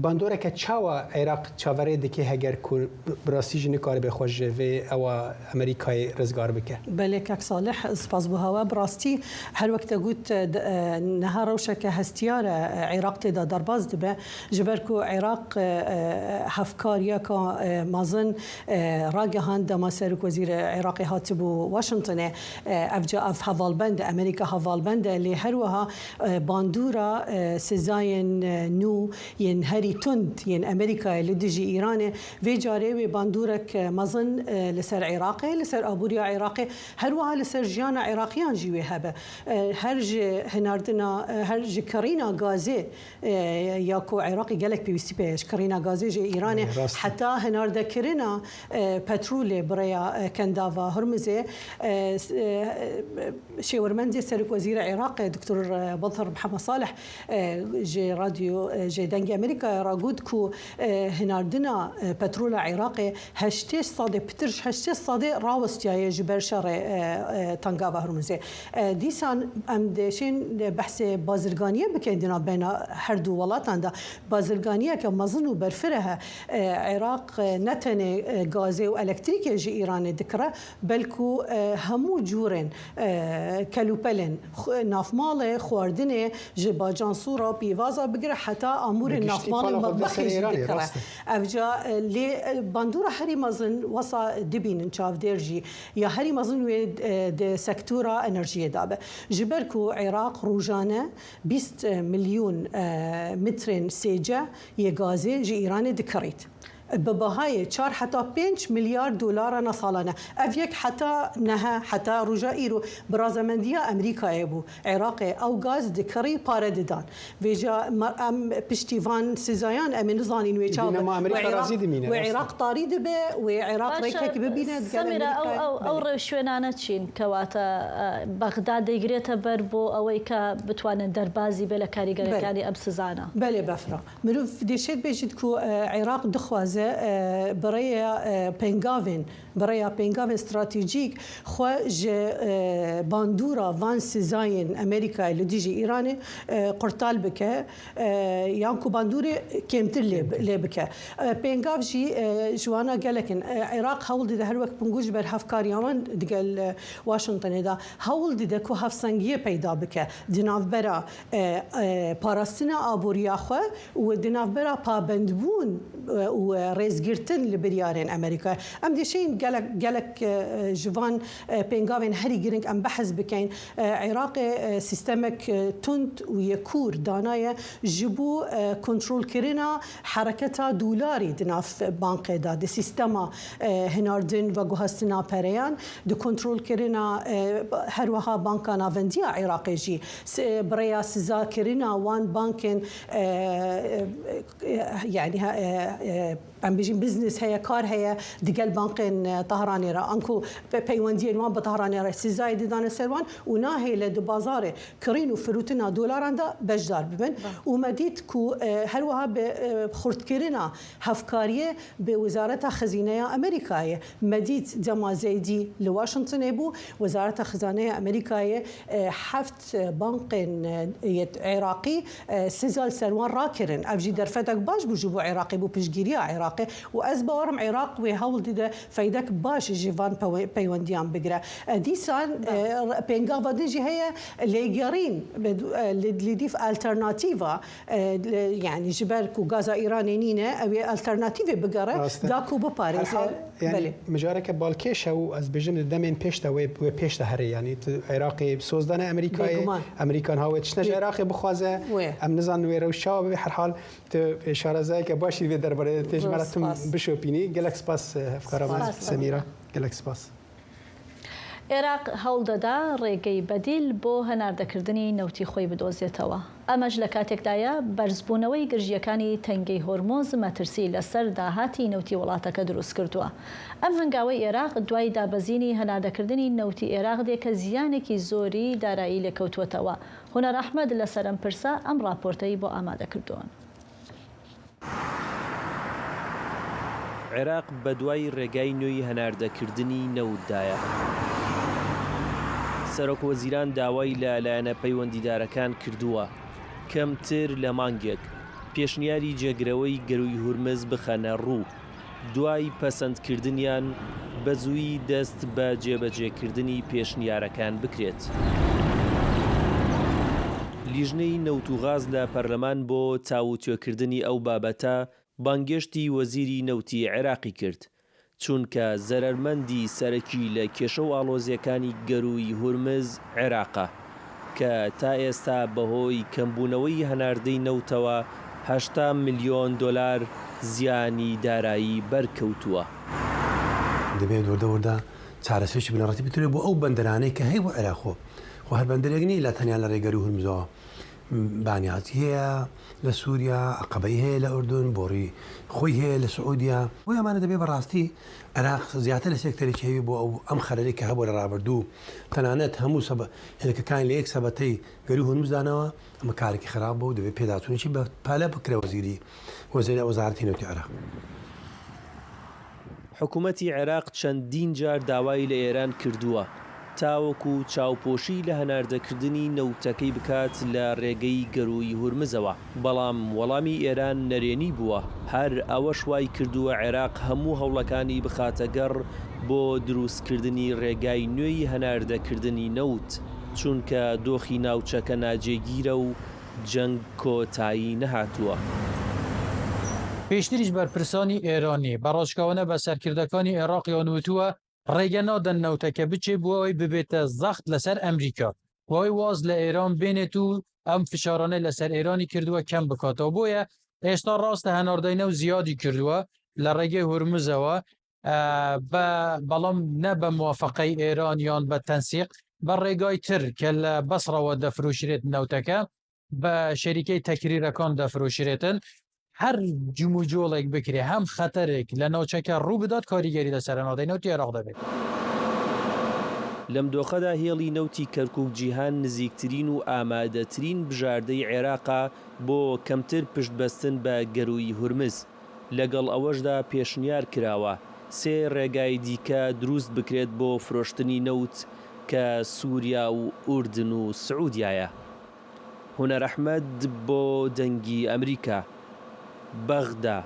باندوره که چاوا عراق چاوره دکی هگر کو براستی جنی کار به خوش و او امریکای رزگار بکه. بله که صالح سپاس به هوا براستی هر وقت گوت نهار روشه که هستیار عراق تدا درباز دبه جبر کو عراق هفکاریا که مازن راگهان دما سرک وزیر عراقی هاتبو واشنطن افجا اف حوالبند امریکا حوالبند لی هر وها باندورا سزاین نو ین هری تند ين امريكا لدجي ايران في جاري باندورك مزن لسر عراقي لسر ابوريا عراقي هروها لسر جيانا عراقيان جيوي هبه هرج هناردنا هرج كارينا غازي ياكو عراقي قالك بي سي بي كارينا غازي جي ايران حتى هناردا كرينا بترول بريا كندافا هرمزي شيورمندي سرك وزير عراق دكتور بظهر محمد صالح جي راديو جي دنجي امريكا راجود كو هناردنا بترول عراقي هشتش صادق بترش هشتش صادق راوستيا جبر شر تنگاوا هرمزي ديسان ام دشين بحث بازرگانيه بكندنا بين هر دو ولاتان دا بازرگانيه كمزن برفرها عراق نتن غازي والكتريك جي ايران دكره بلكو همو جورن كلوبلن نافمال خواردنه جباجان صوره بيوازا بقرا حتى امور النافمال المطبخي ذكره افجا لي باندورا هري مازن وصا دبين نشاف ديرجي يا هري مازن ويد سكتورا انرجيه دابه جبركو عراق روجانه 20 مليون متر سيجا يغازي جي ايران دكريت ببهاي 4 حتى 5 مليار دولار سالانه افيك حتى نها حتى رجا ايرو برازمنديا امريكا يبو عراق او غاز دكري بارددان فيجا ام بشتيفان سيزايان امين زانين وعراق طاريد به وعراق ريكك ببينه سميرة او روشوێنانە چین کەواتە بەغدا دەیگرێتە بەر بۆ ئەوەی کە بتوانن دەربازی بێ لە کاریگەریەکانی ئەم سزانە بەێ بەفرا مرۆڤ دێشێت بێژیت کو عێراق دخوازە بڕێە پێنگاوێن بڕێە پێنگاوێن استراتیژیک خۆ باندورا وان سزایên ئەمریکای لە دیژی ئیرانێ قورتال بکە یان کو باندورێ کێمتر لێ بکە پێنگاو ژی جوانە گەلەکن عێراق هەوڵ دیدە هەر وەک پنگوش بەر هەفکاریاوان دیگەل واشنگتنێدا هەوڵ دیدە کو هەفسەنگیە پەیدا بکە دناوبەرە پاراستنە ئابووریاخوا و دناوبەرە پابندبوون و ڕێزگرتن لە بریارên ئەمریکا ئەم دێشین gelek jivan pêngavên herî giring em behez bikin Iraqê sîstemek tund û yekûr danaye ji bo kontrolkirina hereketa dolarî di nav bankê da di sîstema hinardin ve guhestina pereyan di kontrolkirina her wiha banka navendiya Iraqê jî birêya sizakirina wan bankên yani em bijin biznes heye kar heye digel bankên Tehranê re anku peywendiyên wan bi Tehranê re sîzayê didane ser wan û nahêle di bazarê kirîn û firûtina dolaran da bejdar bibin û me dît ku her wiha bi xurtkirina hevkariyê bi Wizareta Xezîneya Amerîkayê me dît dema Zeydî li Washingtonê bû Wizareta Xezaneya Amerîkayê heft bankên Iraqî sîzal ser wan rakirin ev jî derfetek baş bû ji bo Iraqê bû piştgiriya Iraqê û ez bawerim Iraq wê hewl dide feydek baş ji van peywendiyan bigire dîsan pêngava din jî heye lêgerîn li dîv alternatîva yani ji ber ku gaza Îranê nîne ew ê alternatîvê bigere da ku biparêze mijareke balkêşe û ez bijim li demên pêş de wê pêş de herê yanî Iraqê sozdana Amerîkayê Amerîkan hawê tişne ji Iraqê bixwaze em nizan wê rewşa wê her hal tu şarazayeke başî vê derbarê têjmera tim bişopînî gelek spas hevkara Semîra gelek spas عێراق هەوڵ دەدا ڕێگەی بەدیل بۆ هەناردەکردنی نەوتی خۆی بدۆزێتەوە ئەمەش لە کاتێکدایە بەرزبوونەوەی گرژیەکانی تەنگەی هۆرمۆز مەترسی لەسەر داهاتی نەوتی وڵاتەکە دروست کردووە ئەم هەنگاوەی عێراق دوای دابەزینی هەناردەکردنی نەوتی عێراق دێکە زیانێکی زۆری دارایی لێکەوتووەتەوە هونەر ئەحمەد لەسەر ئەم پرسە ئەم راپۆرتەی بۆ ئامادەکردووە عێراق بە دوای ڕێگای نوێی هەناردەکردنی نەوتدایە سەرۆک وەزیران داوای لەلایەنە پەیوەندیدارەکان کردووە کەمتر لە مانگێک پێشنیاری جێگرەوەی گەروی هورمز بخەنە ڕوو دوای پەسەندکردنیان بە زووی دەست بە جێبەجێکردنی پێشنیارەکان بکرێت لیژنەی نەوت و غاز لە پەرلەمان بۆ چاوتێکردنی ئەو بابەتە بانگێشتی وەزیری نەوتی عێراقی کرد چونکە زەرمەندی سەرەکی لە کێشە و ئاڵۆزیەکانی گەروی هورمز عێراقە کە تا ئێستا بەهۆی کەمبوونەوەی هەناردەی نەوتەوە 80 ملیۆن دلار زیانی دارایی بەرکەوتووە دەبێت وەردەوەدا چارەسێکی بنەڕەتی بتوێت بۆ ئەو بەندەرانەی کە هەیە بۆ عێراقۆ و هەر بەندەرێک نی لە تەنیا لە ڕێگەری هورمزەوە بانیاتی هەیە لە سووریا عقبەی هەیە لە ئوردون بۆڕی خۆی هەیە لە سعودیا بۆ ئەمانە دەبێت بەڕاستی عێراق زیاتر لە سێکتەرێکی هەوی بۆ ئەم خەرەرێک کە هەبوو لە ڕابردوو تەنانەت هەموو هێلکەکان لە یەک سەبەتەی گەری هورمزدانەوە ئەمە کارێکی خراپ بوو دەبێت پێداچوونێکی بە پالە بکرێ وەزیری وەزیرە وەزارەتی نەوتی عێراق حکوومەتی عێراق چەندین جار داوای لە ئێران کردووە تاوەکو چاوپۆشی لە هەناردەکردنی نەوتەکەی بکات لە ڕێگەی گەروی هورمزەوە بەڵام وەڵامی ئێران نەرێنی بووە هەر ئەوەش وای کردووە عێراق هەموو هەوڵەکانی بخاتە گەڕ بۆ دروستکردنی ڕێگای نوێی هەناردەکردنی نەوت چونکە دۆخی ناوچەکە ناجێگیرە و جەنگ کۆتایی نەهاتووە پێشتریش بەرپرسانی ئێرانی بەڕۆژکەوتنە بە سەرکردەکانی عێراقیان وتووە ڕێگە نادەن نەوتەکە بچێ بۆ ئەوەی ببێتە زەخت لەسەر ئەمریکا وای واز لە ئێران بێنێت و ئەم فشارانە لەسەر ئێرانی کردووە کەم بکاتەوە بۆیە ئێستا ڕاستە هەناردەی نەو زیادی کردووە لە ڕێگەی هورمزەوە بەڵام نە بە موافقەی ئێران یان بە تەنسیق بە ڕێگای تر کە لە بەسڕەوە دەفرۆشرێت نەوتەکە بە شەریکەی تەکریرەکان دەفرۆشرێتن هەر جموجۆڵێک بکرێ هەم خەتەرێک لە ناوچەکە ڕوو بدات کاریگەری لەسەر ناودەی نەوتی عێراق دەبێت. لەم دۆخەدا هێڵی نەوتی کەرکووک جیهان نزیکترین و ئامادەترین بژاردەی عێراقا بۆ کەمتر پشتبەستن بە گەروی هورمز. لەگەڵ ئەوەشدا پێشنیار کراوە 3 ڕێگای دیکە دروست بکرێت بۆ فرۆشتنی نەوت کە سووریا و ئوردن و سعودایە. هونەر ئەحمەد بۆ دەنگی ئەمریکا بەغدا.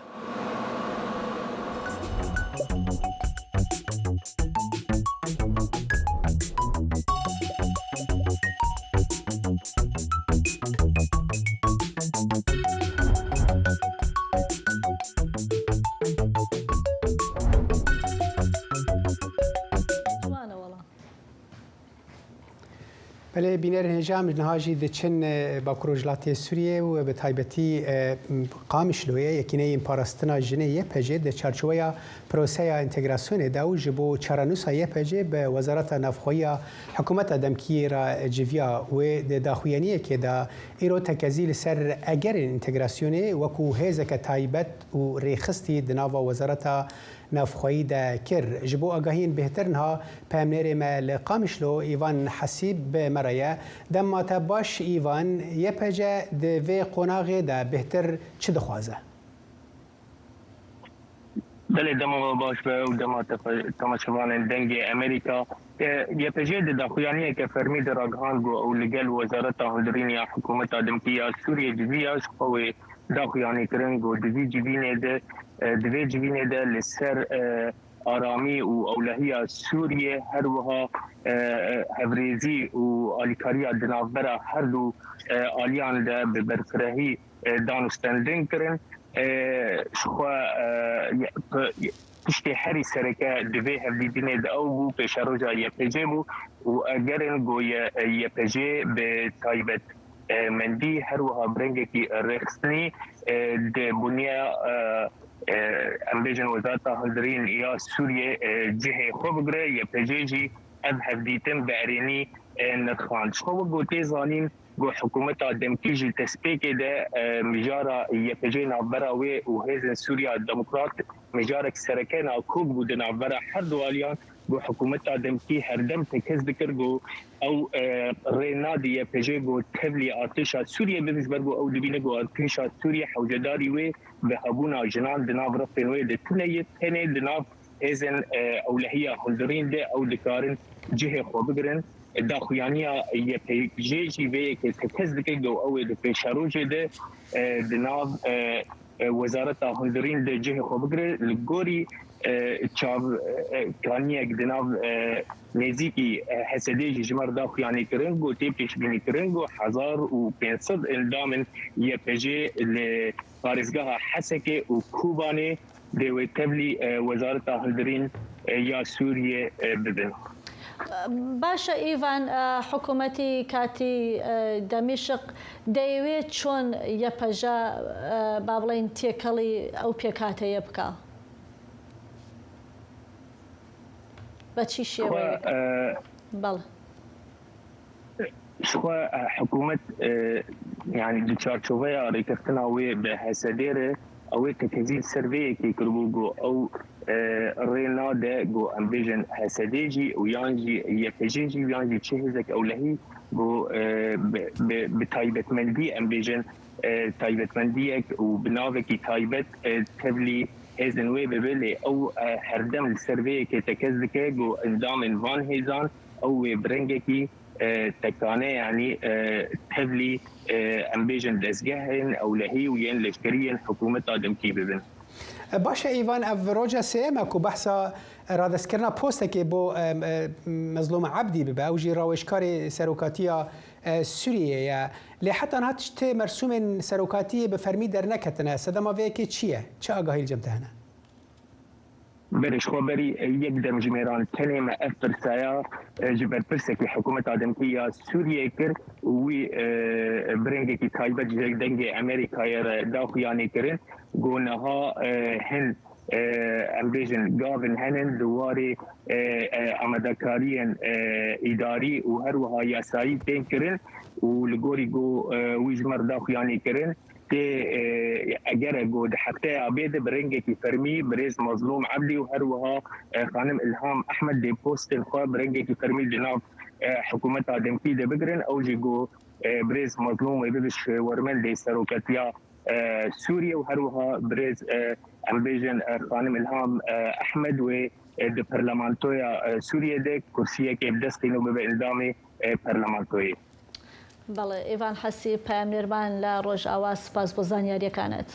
بله بینر هنجام نهاجی دچن با کروجلاتی سوریه و به تایبتی قامشلویه یکینه این پاراستنا جنیه پجه ده چارچوبه پروسه انتگراسیون داو جبو چرانوسا یه پجه به وزارت نفخوی حکومت دمکی را جویا و ده داخویانیه که دا ایرو تکزیل سر اگر انتگراسیونه وکو هزک تایبت و ریخستی دناوا وزارت نفخوی دا کر جبو آگاهین بهترنها پامنیر ما لقامشلو ایوان حسیب به مرایه دم باش ایوان یه پجه دوی قناغی دا بهتر چه دخوازه؟ بله دم باش به و دم تماشاوان دنگ امریکا یه پجه دا خویانیه که فرمی در آگهان گو او لگل وزارت هندرین یا حکومت آدمکیه سوریه جویاش خوی دا خویانی کرن گو دوی جوینه ده دوی جوینه ده لسر آرامی و اولهی سوریه هر وها هفریزی و آلیکاری دنافبرا هر دو آلیان ده به برفرهی دانستندن کرن شخوا پشتی هری سرکه دوی هفدیدینه ده او بو پیش روژا یه پجه بو و اگرن گو یه پجه به تایبت مندی هر وها برنگه کی رخصنی ده بنیا امبیجن وزارت هندرین یا سوریه جهه خوب گره یا پجیجی از هفدیتن بعرینی نتخواند شخوب گوتی زانین گو حکومت دمکیجی تسپیک ده مجارا یا پجی نابراوی و هیزن سوریا دموکرات مجارا کسرکه ناکوب بودن نابرا هر دوالیان گو حکومت دمکی هر دم تکز بکر گو او رینادی یا پجی گو تبلی آتشا سوریه ببیز برگو او دبینه گو آتشا سوریه حوجداری وی به هبونا جنان دناف رفتن وی ده تنه تنه دناف هیزن اولهیه هندرین ده او دکارن جهه خوب بگرن دا خویانیا یه پیجی وی که تکز بکر گو او ده پیشاروجه ده دناف وزارت هندرین ده جهه خوب بگره لگوری چاو کانیک دناف نزیکی حسدی جمر دا خویانی کرن گو تی پیش بینی کرن گو 1500 الدامن یه پیجی لپارزگاه حسکه و کوبانه دوی تبلی وزارت هندرین یا سوریه ببن. باشە ئیڤان حکوومەتی کاتی دەمیشق دەیەوێت چۆن یەپەژە با بڵێن تێکەڵی ئەو پێکاتەیە بکە بە چی شێوەیە؟ بەڵێ شخوا حکوومەت یعنی دوچارچۆڤەیە ڕێکردنا وێ بە هەسەدێرە ئەوەی تەکەزیل سەرڤەیەکی کردبوو گۆ ئەو ريناده جو امبيجن هسديجي ويانجي يفجيجي ويانجي تشهزك اولهي جو بتايبت مندي امبيجن تايبت منديك وبنافكي تايبت تبلي هزن وي ببلي او هردم السرفي كي تكزك جو اندام فان هيزان او برنجكي تكانه يعني تبلي امبيجن دزجهن اولهي وين لشكريا حكومه ادمكي ببن باشه ایوان افروجا سیما کو بحثا رادسکرنا پوسته که با مظلوم عبدی به اوجی راوشکار سروکاتیا سوریه یا لحتى هاتشت مرسوم سروکاتی به فرمی در نکتنه صدما وی که چیه چه آگاهی الجمتهنه برش خبری یک دم جمیران تنه ما افرسایا جبر پرسکی حکومت آدمکیه سوریه کر وی برنگی کی تایبت دنگ امریکا یا داخیانی کرن گونها هن ام بیژن گاون هنن دواری آمادهکاریان اداری و هر وها یاسایی تین کرن و لگوری گو ویجمر داخیانی کرن اگر گود حتى عبيد برنجة فرمي بريز مظلوم عبدي وهروها خانم إلهام أحمد دي بوست الخوا برنجة فرمي جناب حكومة دمكي دي بقرن أو جيجو بريز مظلوم ويبش ورمل دي سروكاتيا سوريا وهروها بريز أمبيجن خانم إلهام أحمد و دي برلمانتويا سوريا دي كرسية كيف دستينو ببإلدامي برلمانتويا بەڵێ ئیڤان حەسی پامنێرمان لە ڕۆژئاوا سپاس بۆ زانیاریەکانت.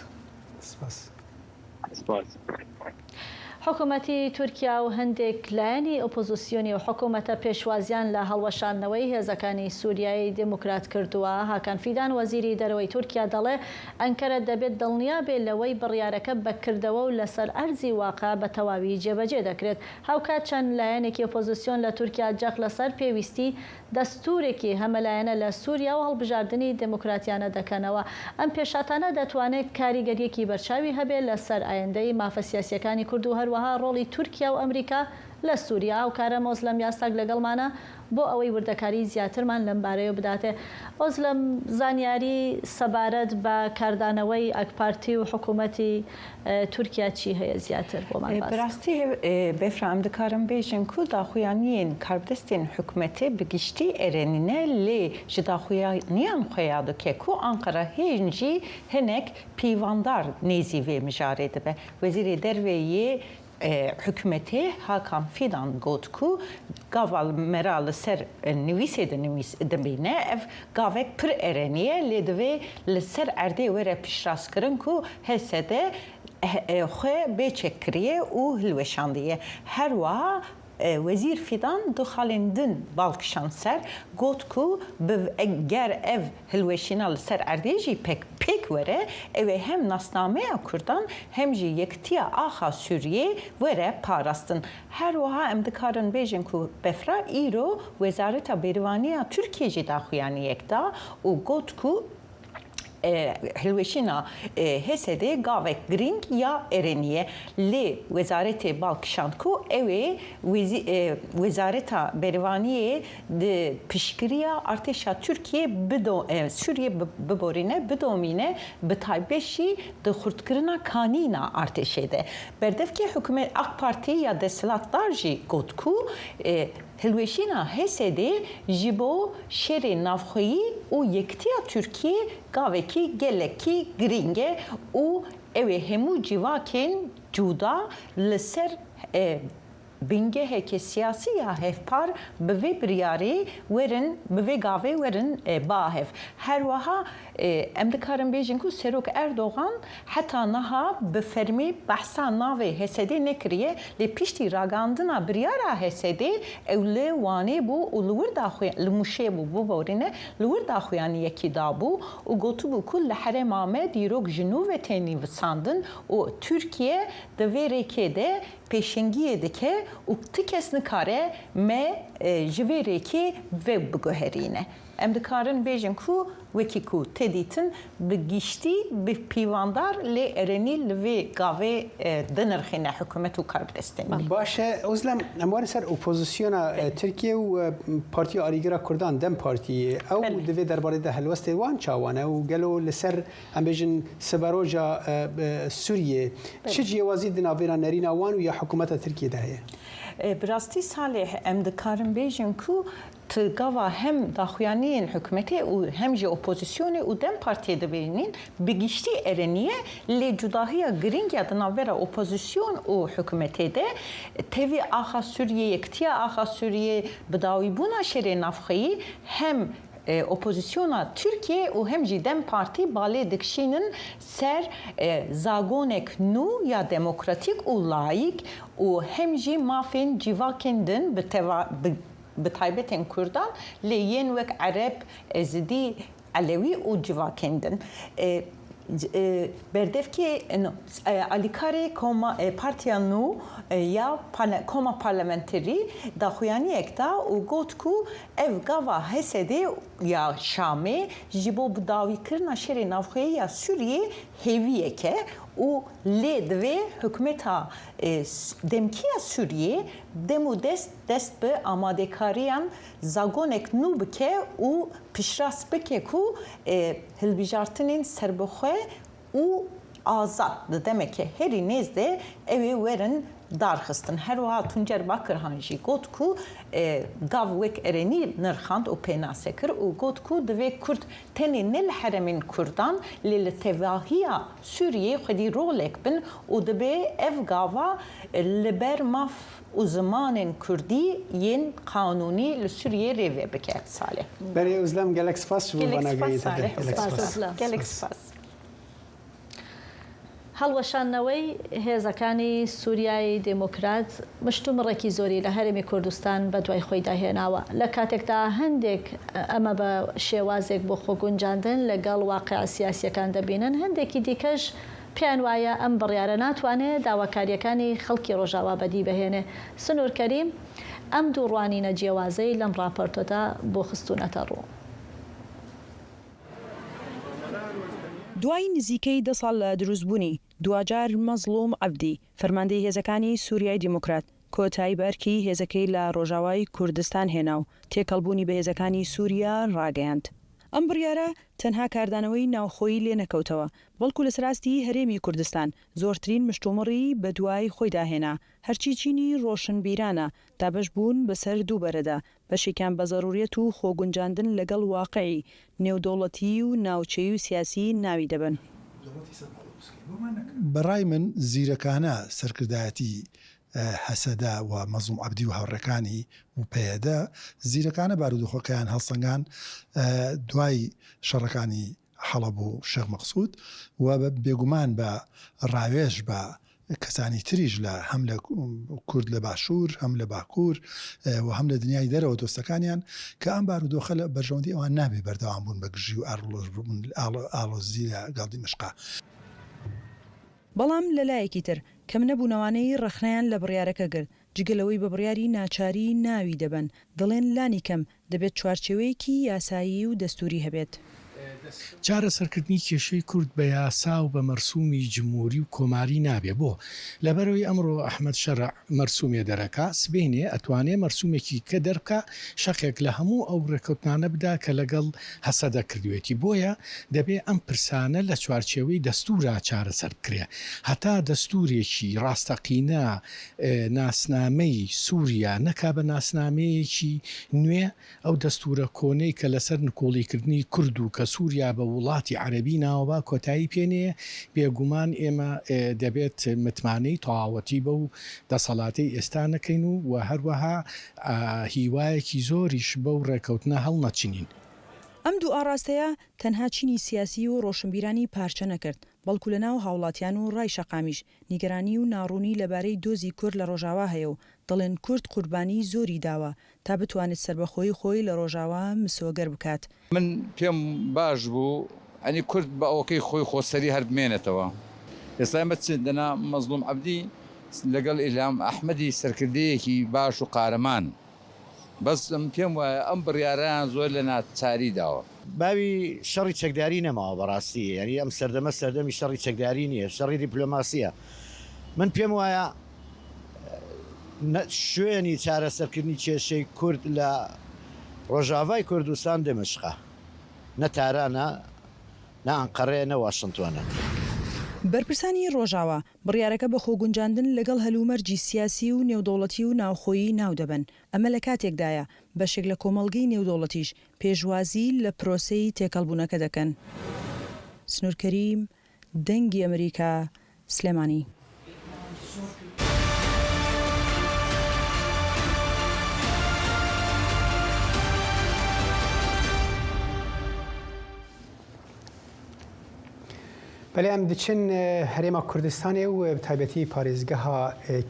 حکوومەتی تورکیا و هەندێک لایەنی ئۆپۆزیسیۆنی و حکوومەتە پێشوازیان لە هەڵوەشاندنەوەی هێزەکانی سووریایی دموکرات کردووە. هاکان فیدان وەزیری دەرەوەی تورکیا دەڵێ ئەنکەرە دەبێت دڵنیا بێت لەوەی بڕیارەکە بەکردەوە و لەسەر ئەرزی واقع بە تەواوی جێبەجێ دەکرێت. هاوکات چەند لایەنێکی ئۆپۆزیسیۆن لە تورکیا جەق لەسەر پێویستی دەستورێکی هەمەلایەنە لە سووریا و هەڵبژاردننی دموکراتیانە دەکەنەوە. ئەم پێشاتانە دەتوانێت کاریگەریەکی بەرچاوی هەبێت لەسەر ئایندەی مافە سیاسیەکانی کورد و هەروەها ڕۆڵی تورکیا و ئەمریکا لە سووریا و کارە ئۆزلەم یاستاک لەگەڵمانە بۆ ئەوەی وردەکاری زیاترمان لەم بارەیە بداتێ. ئۆزلەم زانیاری سەبارەت بە کاردانەوەی ئەکپارتی و حکوومەتی تورکیا چی هەیە زیاتر بۆمان باس؟ بەڕاستی بێفرا ئەم دەکارم بێژن کو داخوایانیین کاربدەستێن حکوومەتێ بگشتی ئێرێنینە لێ ji daxuyaniyan xweya dike ku Ankara hên jî hinek pîvandar nêzî vê mijarê dibe. Wezîrê dervê yê حکومتی Hakan Fidan got ku gaval mera li ser nivîsê dibîne ev gavek pir ereniye lê divê li ser erdê were piştrast kirin ku hesede xwe bêçekkiriye û hilweşandiye. Her wiha Wezîr Fidan du xalên din balkişan ser got ku ger ev hilweşîna li ser erdê jî pêk were ew ê hem nasnameya Kurdan hem jî yektiya axa Sûriyê were parastin. Her wiha em dikarin bêjin ku befra îro Wezareta Bêrîvaniya Tirkiye jî daxuyaniyek da û got ku hilweşîna hesede gavek giring ya ereniye lê Wezaretê Balkişan ku ew ê Wezareta Bêrîvaniyê di piştgiriya artêşa Tirkiye Sûriye biborîne bidomîne bi taybet jî di xurtkirina kanîna artêşê de. Berdevkê hikûmet AK Parti ya desthilatdar jî got ku hilweşîna Hesedê ji bo şerê navxweyî û yektiya Tirkiye gavekî gelekî giring e û ew ê hemû civakên cuda li ser bingeheke siyasî ya hevpar bi vê biryarê werin bi vê gavê werin bahev. Her wiha em dikarin bêjin ku Serok Erdogan heta niha bi fermî behsa navê Hesedê nekiriye lê piştî ragandina biryara Hesedê ew li Wanê bû û li wir daxuyan li Mûşê bû biborîne li wir daxuyaniyekî dabû û gotibû ku li Herêma me dîrok ji nû ve tên nivîsandin û Tirkiye di vê rêkê de pêşengiyê dike û ti kes nikare me ji vê rêkê ve biguherîne. Em dikarin bêjin ku wekî ku tê dîtin bi giştî bi pîvandar lê erenî li vê gavê dinirxîne hikûmet û karbidestên. Baş e Özlem em warê ser opozisyona Tirkiye û Partiya Arîgera Kurdan Dem Partiyê ew divê derbarê de helwestê wan çawane û gelo li ser em bêjin siberoja Sûriyê çi ciyawazî di navêra nerîna wan û ya hikûmeta Tirkiye de heye? Bi rastî Salih em dikarin bêjin ku gava hem daxuyaniyên hikûmetê û hem jî opozisyonê û Dem Partiyê dibêjinin bi giştî ereniye lê cudahiya giring ya di navbera opozisyon û hikûmetê de tevî axa Sûriye yektiya axa Sûriye bi dawîbûna şerê navxweyî hem opozisyona Tirkiye û hem jî Dem Partî balê dikişînin ser zagonek nû ya demokratîk û layîk û hem jî mafên civakên din bi taybetên Kurdan lê yên wek Ereb, Ezidî, Elewî û civakên din. Berdevkê alîkarê Partiya Nû ya koma parlamenterî daxuyaniyek da û got ku ev gava Hesedê ya Şamê ji bo bi dawîkirina şerê navxweyî ya Sûriyê hêviyek e و لێ دوێ حکومeta demkiya Sûriyê demo dest bi amadekariyan zagonek nû bike û pişrast bike ku hilbijartinên serbixwe û azad di demeke herî nêz de ew ê werin darxistin. Her wiha Tuncer Bakirhan jî got ku gav wek erenî nirxand û pênase kir û got ku divê Kurd tenê ne li heremên Kurdan lê li tevahiya Sûriyê xwedî rolek bin û dibe ev gava li ber maf û zimanên Kurdî yên qanûnî li Sûriyê rêvê bike Salih. Berê Özlem gelek spas ji bo vanagehî gelek spas. هەڵوەشانەوەی هێزەکانی سووریای دموکرات مشتومڕێکی زۆری لە هەرێمی کوردستان بە دوای خۆی داهێناوە لە کاتێکدا هەندێک ئەمە بە شێوازێک بۆ خۆگونجاندن لەگەڵ واقع سیاسیەکان دەبینن هەندێکی دیکەش پیان وایە ئەم بڕیارە ناتوانێت داواکاریەکانی خەڵکی ڕۆژاوا بەدی بهێنێ. سنوور کەریم ئەم دوو ڕوانینە جیاوازەی لەم ڕاپۆرتۆدا بۆ خستوونەتە ڕوو. دوای نزیکەی 10 ساڵ لە دروستبوونی دوجار مەزلوم عەبدی فەرماندەی هێزەکانی سووریای دیموکرات کۆتایی بەرکی هێزەکەی لە ڕۆژاوای کوردستان هێنا و تێکەڵبوونی بە هێزەکانی سووریا ڕاگەیاند. ئەم بڕیارە تەنها کاردانەوەی ناوخۆیی لێ نەکەوتەوە بەڵکو لە سەراستی هەرێمی کوردستان زۆرترین مشتومڕی بە دوای خۆی داهێنا هەرچی چینی ڕۆشنبیرانە دابەش بوون بەسەر دوو بەرەدا بەشێکیان بە زەرورەت و خۆگونجاندن لەگەڵ واقعی نێودەوڵەتی و ناوچەی و سیاسی ناوی دەبن. بەڕای من زیرەکانە سەرکردایەتی حەسەدا و مەزلوم عەبدی و هاوڕێکانی و پەیەدە زیرەکانە بارودۆخەکەیان هەڵسەنگان دوای شەڕەکانی حەڵەب و شێخ مەقسوود و بێگومان بە ڕاوێژ بە کەسانی تریش لە هەم لە کورد لە باشوور هەم لە باکوور و هەم لە دنیای دەرەوە دۆستەکانیان کە ئەم بارودۆخە لە بەرژەوەندی ئەوان نابێ بەردەوام بوون بە گژی و ئاڵۆزی لە گاڵدی مشقا. بەڵام لەلایەکی تر کەم نەبوونەوانەی ڕخنیان لە بڕیارەکە گرت جگەلەوەی بە بڕیاری ناچاری ناوی دەبن دڵێن لانی کەم دەبێت چوارچێوەیەکی یاسایی و دەستوری هەبێت. چارە سەرکردنی کێشەی کورد بە یاسا و بە مەرسومی جمهوری و کۆماری نابێ بۆ لەبەرەوەی ئەمڕۆ ئەحمەد شەرع مەرسومێ دەرەکە سبینێ ئەتوانێ مەرسومێکی کە دەرکە شەقێک لە هەموو ئەو ڕێکەوتانە بدا کە لەگەڵ هەسەدە کردوێتی بۆیە دەبێ ئەم پرسانە لە چوارچێوەی دەستورا چارەسەر بکرێ هەتا دەستورێکی ڕاستەقینە ناسنامەی سووریا نەکا بە ناسنامەیەکی نوێ ئەو دەستورە کۆنەی کە لەسەر نکۆڵیکردنی کورد و کە سووریا بە وڵاتی عەرەبی ناوەبا کۆتایی پێنێ بێگومان ئێمە دەبێت متمانەی تەواوەتی بە و دەسەڵاتی ئێستا نەکەین و هەروەها هیوایەکی زۆریش بەو ڕێکەوتنە هەڵ نەچینین. ئەم دوو ئاڕاستەیە تەنها چینی سیاسی و ڕۆشنبیرانی پارچە نەکرد بەڵکو لە ناو هاوڵاتیان و ڕای شەقامیش نیگەرانی و ناڕوونی لەبارەی دۆزی کورد لە ڕۆژاوا هەیە و دڵێن کورد قوربانی زۆری داوە تا بتوانێت سربەخۆی خۆی لە ڕۆژاوا مسۆگەر بکات. من پێم باش بوو ئەنی کورد بە ئەوەکەی خۆی خۆسەری هەر بمێنێتەوە ئێستا مەچدەنا مەزلوم عەبدی لەگەڵ ئیلهام ئەحمەدی سەرکردەیەکی باش و قارەمان بەس پێم وایە ئەم بڕیارەیان زۆر لە ناچاری داوە. باوی شەڕی چەکداری نەماوە بەڕاستی یعنی ئەم سەردەمە سەردەمی شەڕی چەکداری نییە شەڕی دیپلۆماسیە من پێم وایە شوێنی چارەسەرکردنی کێشەی کورد لە ڕۆژاوای کوردستان دمشقە نە تارانە نە ئەنقەرەیە نە واشنتۆنە. بەرپرسانی ڕۆژاوا بڕیارەکە بە خۆگونجاندن لەگەڵ هەلومەرجی سیاسی و نێودەوڵەتی و ناوخۆیی ناو دەبن ئەمە لە کاتێکدایە بەشێک لە کۆمەڵگەی نێودەوڵەتیش پێشوازی لە پرۆسەی تێکەڵبوونەکە دەکەن. سنوور کەریم دەنگی ئەمریکا سلێمانی. بەڵێ ئەم دچن هەرێما کوردستانê û bi taybetî parêzgeha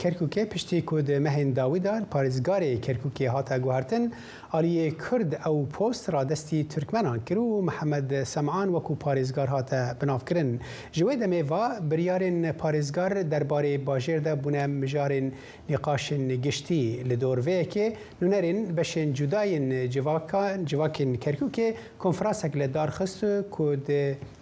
Kerkûkê piştî ku di mehên dawî da parêzgarê Kerkûkê hata guhartin aliyê Kurd ew post radestî Türkmenan kir û Mihemed Sem'an wekû parêzgar hate binavkirin. Ji wê demê va biryarên parêzgar derbarê bajêr de bûne mijarên nîqaşên giştî li dorveyekê nûnerên beşên cudayên civakên Kerkûkê konferansek li dar xist ku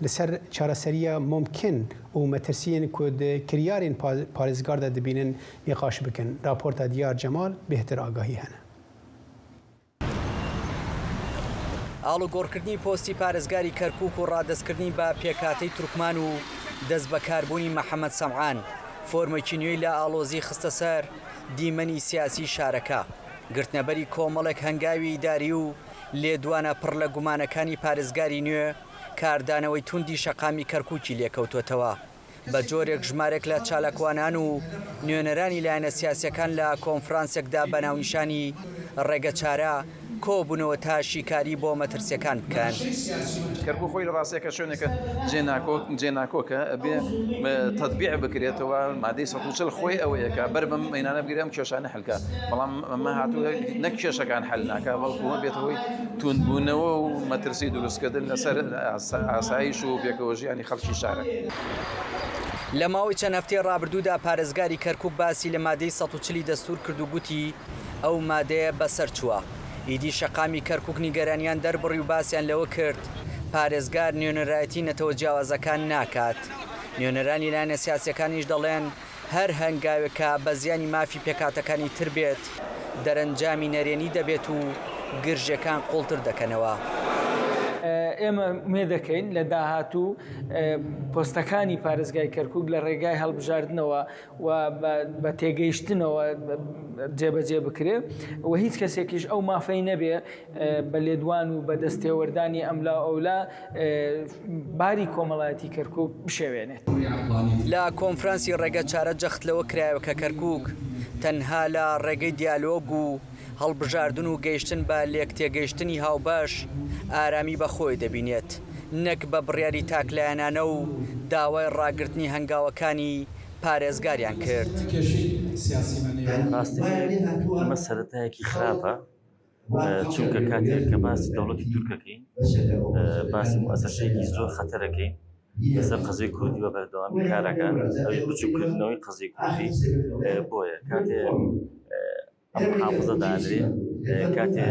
li ser çareseriya ممکن و مترسین کد کریارین پارێزگار دا دبینن نقاش بکن. راپورت دیار جمال بهتر آگاهی هنه. ئاڵوگۆڕکردنی پۆستی پارێزگاری کەرکووک و ڕادەستکردنی بە پێکاتەی تورکمان و دەست بەکاربوونی محەممەد سەمعان فۆرمێکی نوێی لە ئاڵۆزی خستە سەر دیمەنی سیاسی شارەکە گرتنەبەری کۆمەڵێک هەنگاوی داری و لێدوانە پڕ لە گومانەکانی پارێزگاری نوێ کاردانەوەی توندی شەقامی کەرکووکی لێکەوتوتەوە بە جۆرێک ژمارێک لە چالاکوانان و نوێنەرانی لایەنە سیاسیەکان لە کۆنفرانسێکدا بەناونیشانی ڕێگە چارە کۆبوونەوە تا شیکاری بۆ مەترسیەکان بکەن. کەرکووک خۆی لە ڕاستیەکە شوێنێکە جێناکۆکە بێ تەطبیع بکرێتەوە مادەی 140 خۆی ئەوەیەکە بەر بەم مەینانە بگرێم کێشانە هەلکە بەڵام ئەمە هاتووە نەک کێشەکان هەل ناکە بەڵکومە بێتەوەی توندبوونەوە و مەترسی دروستکردن لەسەر ئاسایش و پێکەوەژیانی خەڵکی شارە. لە ماوەی چەند هەفتەی ڕابردوودا پارێزگاری کەرکووک باسی لە مادەی 140 دەستور کرد و گوتی ئەو مادەیە بەسەر چووە. ئیدی شەقامی کەرکووک نیگەرانیان دەربڕی و باسییان لەوە کرد پارێزگار نوێنەرایەتی نەتەوە جیاوازەکان ناکات. نوێنەرانی لایەنە سیاسیەکانیش دەڵێن هەر هەنگاوێکە بە زیانی مافی پێکاتەکانی تر بێت دەرەنجامی نەرێنی دەبێت و گرژەکان قوڵتر دەکەنەوە. ئێمە مێ دەکەین لە داهاتوو پۆستەکانی پارێزگای کەرکووک لە ڕێگای هەڵبژاردنەوە و بە تێگەیشتنەوە جێبەجێ بکرێ و هیچ کەسێکیش ئەو مافەی نەبێ بە لێدوان و بە دەستێوەردانی ئەملا ئەولا باری کۆمەڵایەتی کەرکووک بشێوێنێت. لە کۆنفرانسی ڕێگە چارە جەختلەوە کرایەوە کە کەرکووک تەنها لە ڕێگەی دیالۆگ و هەڵبژاردن و گەیشتن بە لێک تێگەیشتنی هاوبەش ئارامی بەخۆی دەبینێت نەک بە بڕیاری تاکلایەنانە و داوای ڕاگررتنی هەنگاوەکانی پارێزگاریان کرد. ئەمە سەرەتایەکی خراپە چونکە کاتێک کە باسی دەوڵەتی تورکەکەین باسی مؤسسەیەکی زۆر خەتەرەکەین لەسەر قەزەی کوردی بە بەردەوامی کارەکان ئەوی بچووکردنەوەی قەزەی کوردی بۆیە کاتێ ئەم حافزە دانرێ کاتێ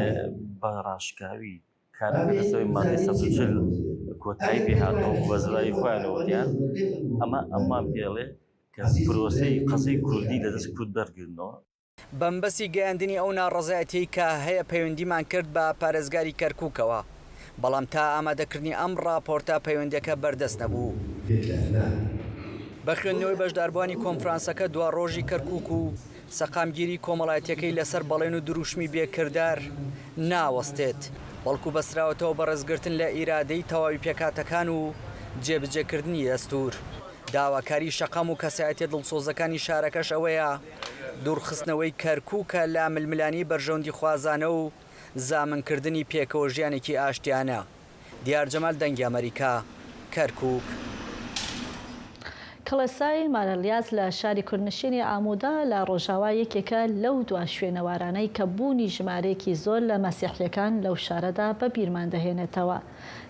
بە ڕاشکاوی کارەکە لەسەوەی مادەی 140 کۆتایی پێهاتەوە وەزرایی خۆیانەوەیان ئەممان پێڵێ کە پرۆسەی قەزەی کوردی لەدەست کورد بەرگرنەوە. بەمبەستی گەیاندنی ئەو ناڕەزایەتی کە هەیە پەیوەندیمان کرد بە پارێزگاری کەرکووکەوە بەڵام تا ئامادەکردنی ئەم راپۆرتە پەیوەندیەکە بەردەست نەبوو. بە خوێندنەوەی بەشداربووانی کۆنفرانسەکە دوا ڕۆژی کەرکووک و سەقامگیری کۆمەڵایەتیەکەی لەسەر بەڵێن و دروشمی بێکردار ناوەستێت بەڵکو بەسراوەتەوە بە ڕێزگرتن لە ئیرادەی تەواوی پێکاتەکان و جێبجێکردنی دەستور. داواکاری شەقام و کەسایەتی دڵسۆزەکانی شارەکەش ئەوەیە دوورخستنەوەی کەرکووکە لە ململانی بەرژەوندی خوازانە و زامنکردنی پێکەوە ژیانێکی ئاشتیانە. دیار جەمال دەنگی ئەمریکا کەرکووک. کڵێسای مارەلیاز لە شاری کوردنشینی ئاموودا لە ڕۆژاوا یەکێکە لەو دوا شوێنەوارانەی کە بوونی ژمارەیەکی زۆر لە مەسیحیەکان لەو شارەدا بە بیرمان دەهێنێتەوە.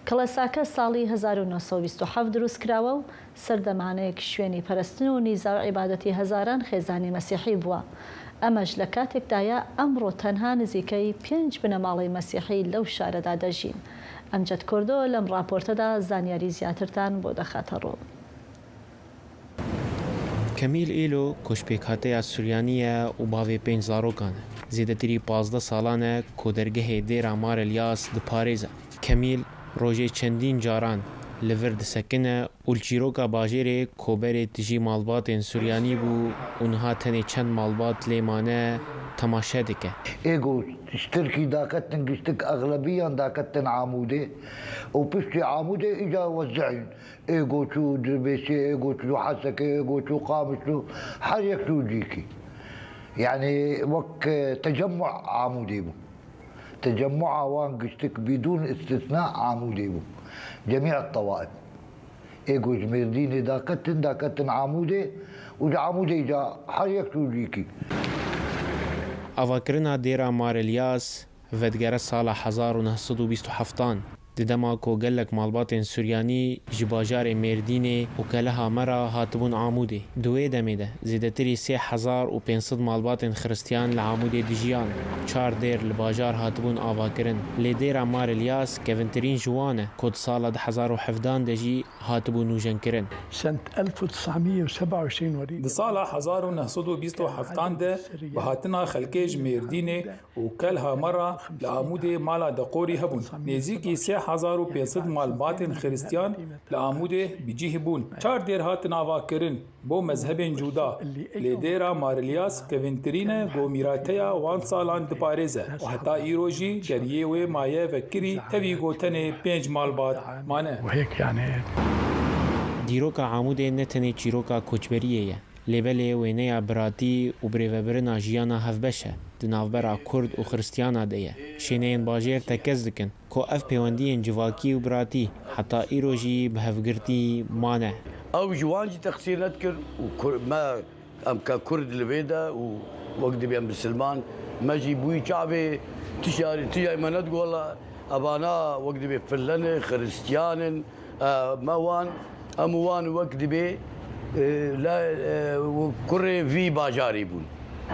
کڵێساکە ساڵی 1927 دروست کراوە و سەردەمانەیەک شوێنی پەرستن و نیزا و عیبادەتی هەزاران خێزانی مەسیحی بووە. ئەمەش لە کاتێکدایە ئەمڕۆ تەنها نزیکەی 5 بنەماڵی مەسیحی لەو شارەدا دەژین. ئەمجد کۆردۆ لەم راپۆرتەدا زانیاری زیاترتان بۆ دەخاتە ڕۆ. کەمیل ئێلۆ کۆشپێکهاتەیە سوریانیە و باوێ 5 زارۆکانە زیێدەتری 15 ساڵانە کۆدەرگەهێ دێرا مارەلیاس دپارێزە. کەمیل ڕۆژێ چەندین جاران لەڤەر دەسەکنە ئولچیرۆکا باژێرێ کۆبەرێ تژی ماڵباتێن سوریانی بوو ئونها تەنێ چەند ماڵبات لێمانە تەماشا دکە. ئێگۆ شترکی داکەتن گشتک ئەغلبیان داکەتن عامودێ و پشتی عامودێ ئیجا وەزعین ئێگۆ چوو دربێسێ ئێگۆ چوو حەسەکە ئێگۆ چوو قامشتو هەر یەک چوو جیکی يعني وەک تجمع عامودێ بوو تجمع وان قشتك بدون استثناء عامودي بو جميع الطوائف ايجو جميردين داكتن عامودي وعامودي جا حريك توجيكي ئاواکردنا دێرا مارەلیاس ڤەدگەرە ساڵە 1927 ددما کو گلک مالباتên Suryanî ji bajarê Mêrdînê û Keleha Mera hatibûn Amûdê. Duê demê de zêdetirî 3500 malbatên xiristiyan li Amûdê dijiyan. 4 dêr li bajar hatibûn avakirin. Lê dêra Mar İlyas kevintirîn ji wan e ku di sala 2017 de jî hatibû nûjenkirin. Di sala 1927 de bi hatina xelkê ji Mêrdînê û Keleha Mera li Amûdê mala deqorî hebûn. Nêzîkî 3500 malbatên xiristiyan li Amûdê bicî bûn. 4 dêr hatin avakirin bo mezhebên cuda. Lê dêra Mar İlyas kevintirîn e gomîrateya wan salan diparêze û heta îro jî deriyê wê maye vekirî tevî gotenê 5 malbat mane. Dîroka Amûdê ne tenê çîroka koçberiyê ye. Lêvelê wêneya biratî û birêvebirina jiyana hevbeş e. Di navbera Kurd û Xristiyana de ye. Şêneyên bajêr tekez dikin ku ev peywendiyên civakî û biratî heta îro jî bi hevgirtî mane. Ew ji wan jî teqsîr nedikir û me em ka Kurd li vê de û wek dibe em Müslüman me jî bûyî çavê tişayê me nedgola evana wek dibe Finlenê, Xristiyanin me wan em wan wek dibe kurê vî bajarî bûn.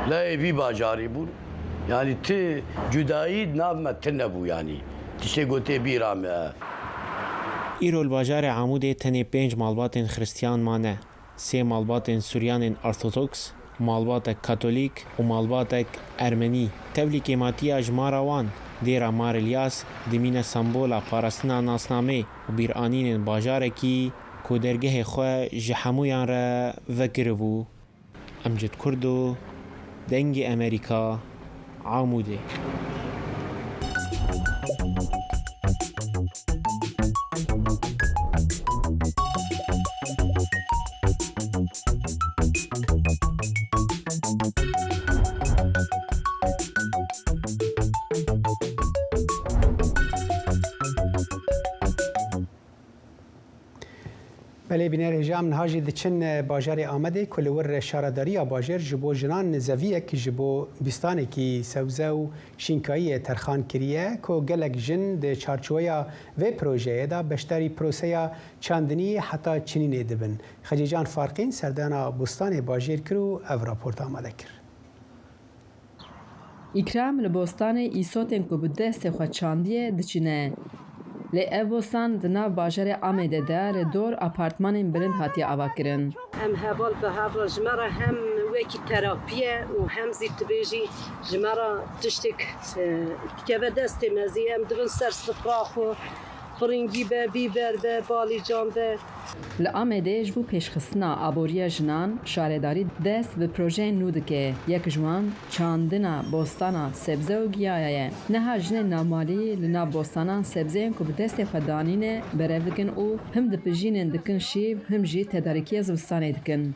Lê vî bajarî bûn. Yani ti cudayî nav me tin nebû yanî. Tiştê gotê bîra me. Îro li bajarê Amûdê tenê 5 malbatên xiristiyan mane. 3 malbatên Suryanên Ortodoks, malbatek Katolîk û malbatek Ermenî. Tevlî kêmatiya ji mara wan dêra Mar İlyas dimîne sembola parastina nasnamê û bîranînên bajarekî ku dergehê xwe ji hemûyan re vekiribû. Emcid Kurdo, Dengê Amerîka, Amûdê. بله بینر هجام نهاجی دچن باجار آمده کلور شارداری باجر جبو جنان زویه که جبو بیستانه کی سوزه و شینکایی ترخان کریه که گلک جن ده چارچویا و پروژه دا بشتری پروسه چاندنی حتی چنین دبن. خجیجان فارقین سردانا بستان باجر کرو او راپورت آمده کر. İkram li bostanê îsotên ku bi destê xwe çandiye diçine. Lê ev bostan di nav bajarê Amêdê de li dor apartmanên bilind hatiye avakirin. Em heval bi hev ji me re hem wekî terapiye û hem zî dibêjî ji me re tiştek dikeve destê me zî em dibin ser sifra xwe firingî be, bîber be, balîcan be. Li Amêdê ji bo pêşxistina aboriya jinan şaredarî dest bi projeyên nû dike. Yek ji wan çandina bostana sebze û giyaya ye. Neha jinên navmalî li nav bostanan sebzeyên ku bi destê xwe danîne berev dikin û him dipijînên dikin şîv him jî tedarikiya zivistanê dikin.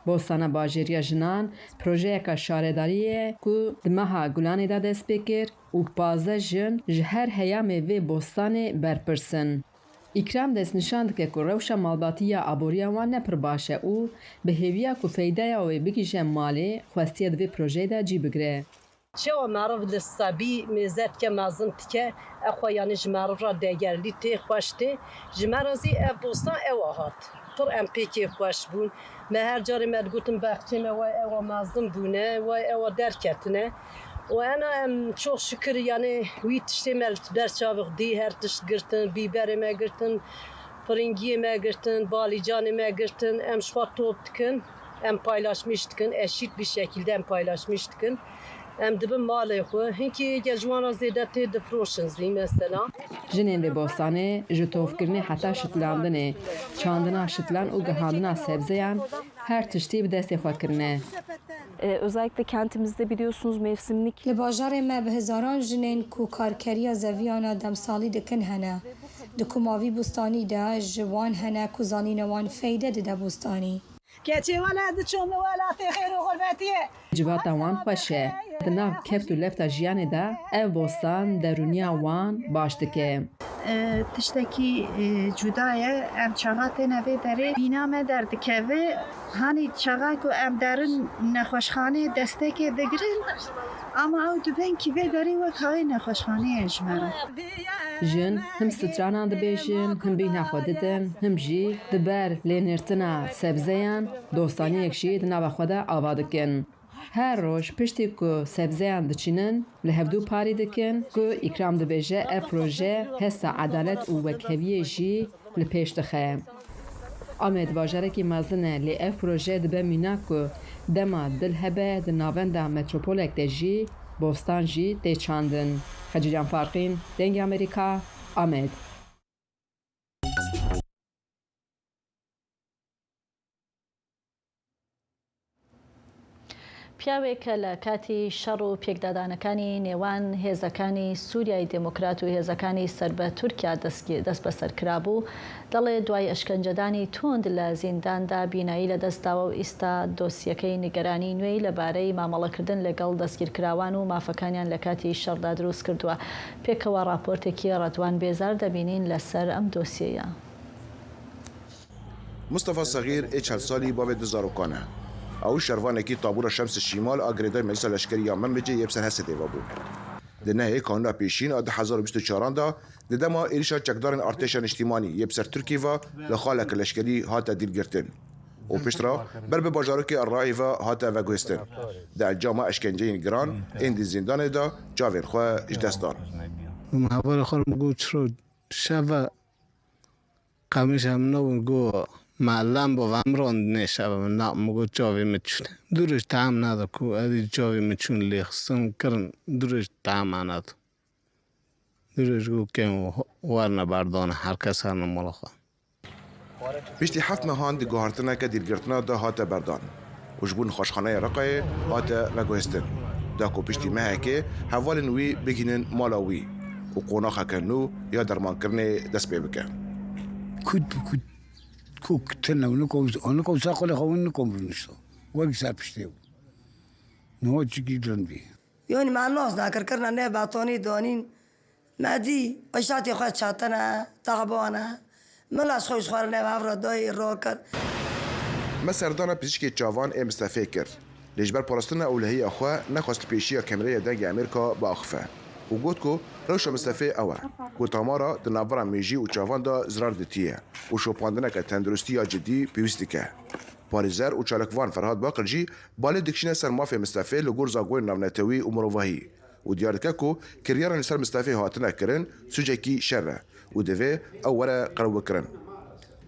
Bostana bajêriya jinan projeyeka şaredarî ye ku di meha Gulanê de dest pê kir û 15 jin ji her heyamê vê bostanê berpirsin. İkram dest nişan dike ku rewşa malbatiya aboriya wan ne pir baş e û bi hêviya ku feydeya wê bigîje malê xwestiye di vê projeyê de cî bigire. Çawa meriv li sabî mêze dike mezin dike exwe yanî ji meriv re degerlî tê xweş tê ji me re zî ev bostan ew hat. Pir em pêkê xweş bûn. Me her carê me digotin bexçê me wê ew mezin bûne wê ew derketine. û ena em çok şükür yanî wî tiştê me derçavix dî her tişt girtin, bîberê me girtin, firingiyê me girtin, balîcanê me girtin, em ji xwe top dikin, em paylaşmış dikin, eşit bir şekilde em paylaşmış dikin. Em dibin malê xwe, hinkî gejwana zêde tê difroşin zî mesela. Jinên vê bostanê ji tovkirinê heta şitlandinê, çandina şitlan û gihandina sebzeyan her tiştî bi destê xwe kirine. Özellikle kentimizde biliyorsunuz mevsimlik. Li bajarê me bi hezaran jinên ku karkeriya zeviyana demsalî dikin hene. Di ku mavî bostanî de ji wan hene ku zanîne wan feyde dide bostanî. Civata wan xweş e. Di nav keft û lefta jiyanê de ev bostan derûniya wan baş dike. تشتكي جداية أم شغات نبي دري بينامة درد كذا هاني شغاكو أم دارن نخوشخانة دستك دقرن أما أو دبن كيف دري وكاي نخوشخانة إجمالا جن هم سترانا دبیجن هم بینا خودتن هم جی دبر لینرتنا سبزیان دوستانی یکشی دنبال خدا آباد کن. هر روز پشتی کو سبزیان دچینن لهفدو پاری دکن کو اکرام دبیجه اف پروژه حس عدالت و وکهویه جی لپیش دخه. آمد واجره کی مزنه لی اف پروژه دبه مینا کو دما دل هبه دناوندا متروپولک دجی بوستان جی دی چاندن. خجیجان فارقین دنگ امریکا آمد. پیاوێکە لە کاتی شەڕ و پێکدادانەکانی نێوان هێزەکانی سووریای دموکرات و هێزەکانی سەر بە تورکیا دەست بەسەر کرابوو دەڵێ دوای ئەشکەنجەدانی تۆند لە زینداندا بینایی لە دەستاوە و ئێستا دۆسیەکەی نیگەرانی نوێی لەبارەی مامەڵەکردن لەگەڵ دەستگیرکراوان و مافەکانیان لە کاتی شەڕدا دروست کردووە. پێکەوە راپۆرتێکی ڕەدوان بێزار دەبینین لەسەر ئەم دۆسیەیە. مصطفى صغير چند سالی باب دزاروکانه. او شروانکی طابور شمس الشمال اگریدای مجلس لشکری منبجه یبسر هسته دیوا بود. دنه کانونا پیشین آده 1024 دا دما ایرشا چکدارن ارتشان اجتماعی یبسر ترکی و لخالک لشکری هاتا دیل گرتن. و پشترا بر به باجارک الرای و هاتا و گوستن. در جامعه اشکنجه گران اندی زندان دا جاوین خواه اجدستان. محاور خور مگو چرو شب قمیش هم نون گو معلم با ومران نشب نه مگو جاوی میچونه دورش تعم نده کو ادی جاوی میچون لیخستم کرن دورش تعم نده دورش گو که ورنه بردانه هر کس هر نمالخواه پشتی 7 ماهان دی گوهرتنه که دیرگرتنا دا هاته بردان و جبون خوشخانه رقای هاته و گوهستن دا کو پشتی ماه که حوال نوی بگینن مالاوی و قوناخه کنو یا درمان کرنه دست بی بکن کود کوکتنا ونكو ساقل خونكم بنشتو وقت بشتيو نو تشكي جنبي يوني مع الناس ناكر كرنا نه باطوني دونين مادي اشاتي خوات شاتنا تعبانا ملاش خوش خوار نه بافرا داي روكر مسردانا بيشكي جوان ام مستفكر لجبر پاراستنا اولهي اخوا نخواست پیشی کامرای دنگ امریکا با اخفه و گوتکو روش مستفی اوه کو تامارا د ناورا میجی او چاوان دا زرار دتیه او شوپاندنه که تندرستی جدی پیوستی که پاریزر او چالکوان فرهاد باقرجی بالا دکشینه سر مافی مستفی لگور زاگوین نامنتوی و مروواهی و دیارکه کو کریارن سر مستفی هاتنه کرن سوجکی شره و دوی اوره قرو کرن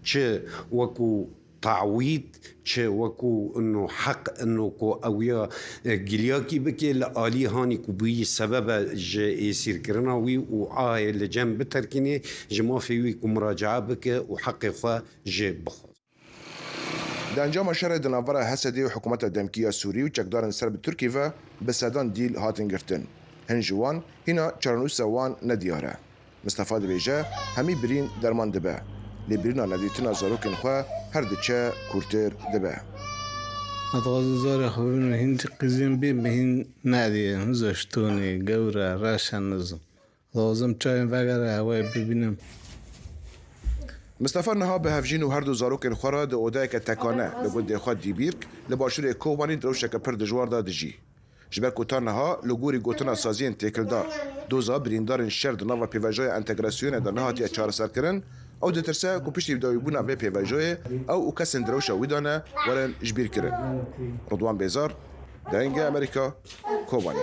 چه وکو تعويض چه وكو انه حق انه كو اويا جلياكي بكي لالي هاني كوبي سبب يصير كرناوي وعاي لجنب تركيني جما في مراجعه بك وحق فا جيب بخ در انجام شهر دناورا حسدی و حکومت دمکیه سوری و چکدارن سرب ترکی و بسادان دیل هاتن گرتن هنجوان هنا چرانوس وان ندیاره مستفاد بیجه همی برین درمان دبه لبرینا ندیتنا زاروکن خواه هر دچه کورتر دبه اتغاز زار خوبین هند قزیم بی بهین نادی هزشتونی گوره راشن نزم لازم چای وگره هوای ببینم مصطفى نها به هفجین و هر دو زاروکن خورا ده اودای که تکانه لگود خواه دیبیرک لباشور کوبانی دروشه که پر دجوار دا دجی جبر کوتان نها لگوری گوتنا سازین تیکلدار دوزا بریندارن شرد نوا پیواجای انتگراسیون در نهاتی چهار سر کرن او دترسا کو پشتی بدوی بونا به پیواجای او کسن دروشه ویدانه ورن جبیر کرن رضوان بیزار دنگ امریکا کوبانی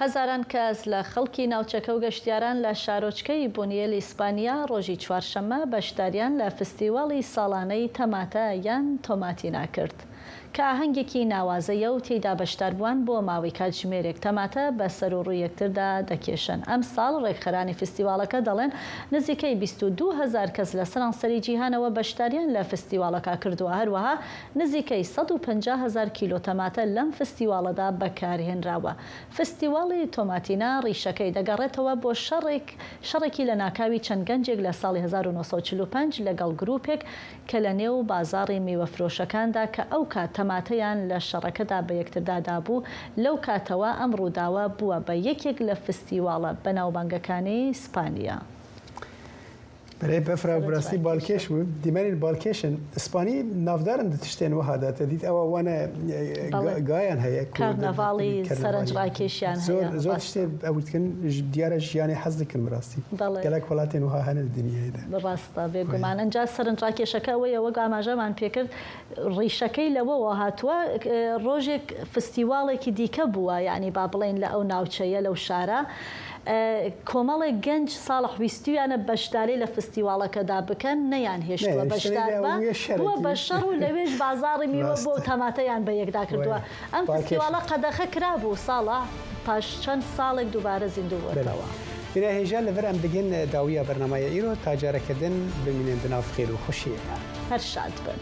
هزاران کەس لە خەڵکی ناوچەکە و گەشتیاران لە شارۆچکەی بونیێل ئیسپانیا ڕۆژی چوارشەممە بەشداریان لە فستیواڵی ساڵانەی تەماتە یان تۆماتینا کرد کە ئاهەنگێکی ناوازەیە و تێیدا بەشداربووان بۆ ماوەی کاتژمێرێک تەماتە بە سەر و ڕووی یەکتردا دەکێشن. ئەم ساڵ ڕێکخەرانی فستیواڵەکە دەڵێن نزیکەی 22,000 کەس لە سەرانسەری جیهانەوە بەشداریان لە فستیواڵەکە کردووە. هەروەها نزیکەی 150,000 کیلۆ تەماتە لەم فستیواڵەدا بەکارهێنراوە. فستیواڵی تۆماتینا ڕیشەکەی دەگەڕێتەوە بۆ شەڕێکی لە ناکاوی چەند گەنجێک لە ساڵی 1945 لەگەڵ گروپێک کە لە نێو بازاڕی میوەفرۆشەکاندا کە ئەو کات تەماتەیان لە شەڕەکەدا بە یەکتردا بوو. لەو کاتەوە ئەم ڕووداوە بووە بە یەکێک لە فستیواڵە بەناوبانگەکانی ئیسپانیا. برای بەفرا براستی بالکێش بوو دیمەنین بالکێشن ئیسپانی نافدارن تشتێن وهادا دیت ئەوە وانە گایان هەیە کارنەڤاڵی سەرنجڕاکێشیان هەیە زۆر شتێ ئەوتکن دیارە ژیانی حەز دەکەن ڕاستی گەلک وڵاتێن وها هەنە دنیادا بەڕاستە بێگومان ئەنجا سەرنجڕاکێشەکە ئەوەیە وەک ئاماژەمان پێکرد ڕیشەکەی لەوەوە هاتووە ڕۆژێک فستیواڵێکی دیکە بووە یعنی با بڵێن لە ئەو ناوچەیە لەو شارە کۆمەڵێک گەنج ساڵح ویستویانە بەشداری لە فستیواڵەکەدا بکەن نەیان هێشتووە بەشدار بووە بە شەڕ و لەوێش بازاڕی میوە بۆ تەماتەیان بە یەکدا کردووە. ئەم فستیواڵە قەدەخە کرابوو ساڵە پاش چەند ساڵێک دووبارە زیندوو بووەوە. بنا هێژە لەبەر ئەم دەگەن داویە بەرنامەیە ئیرۆ تاجارەکەدن ببینێن بناو خێر و خۆشیە هەر شاد بن.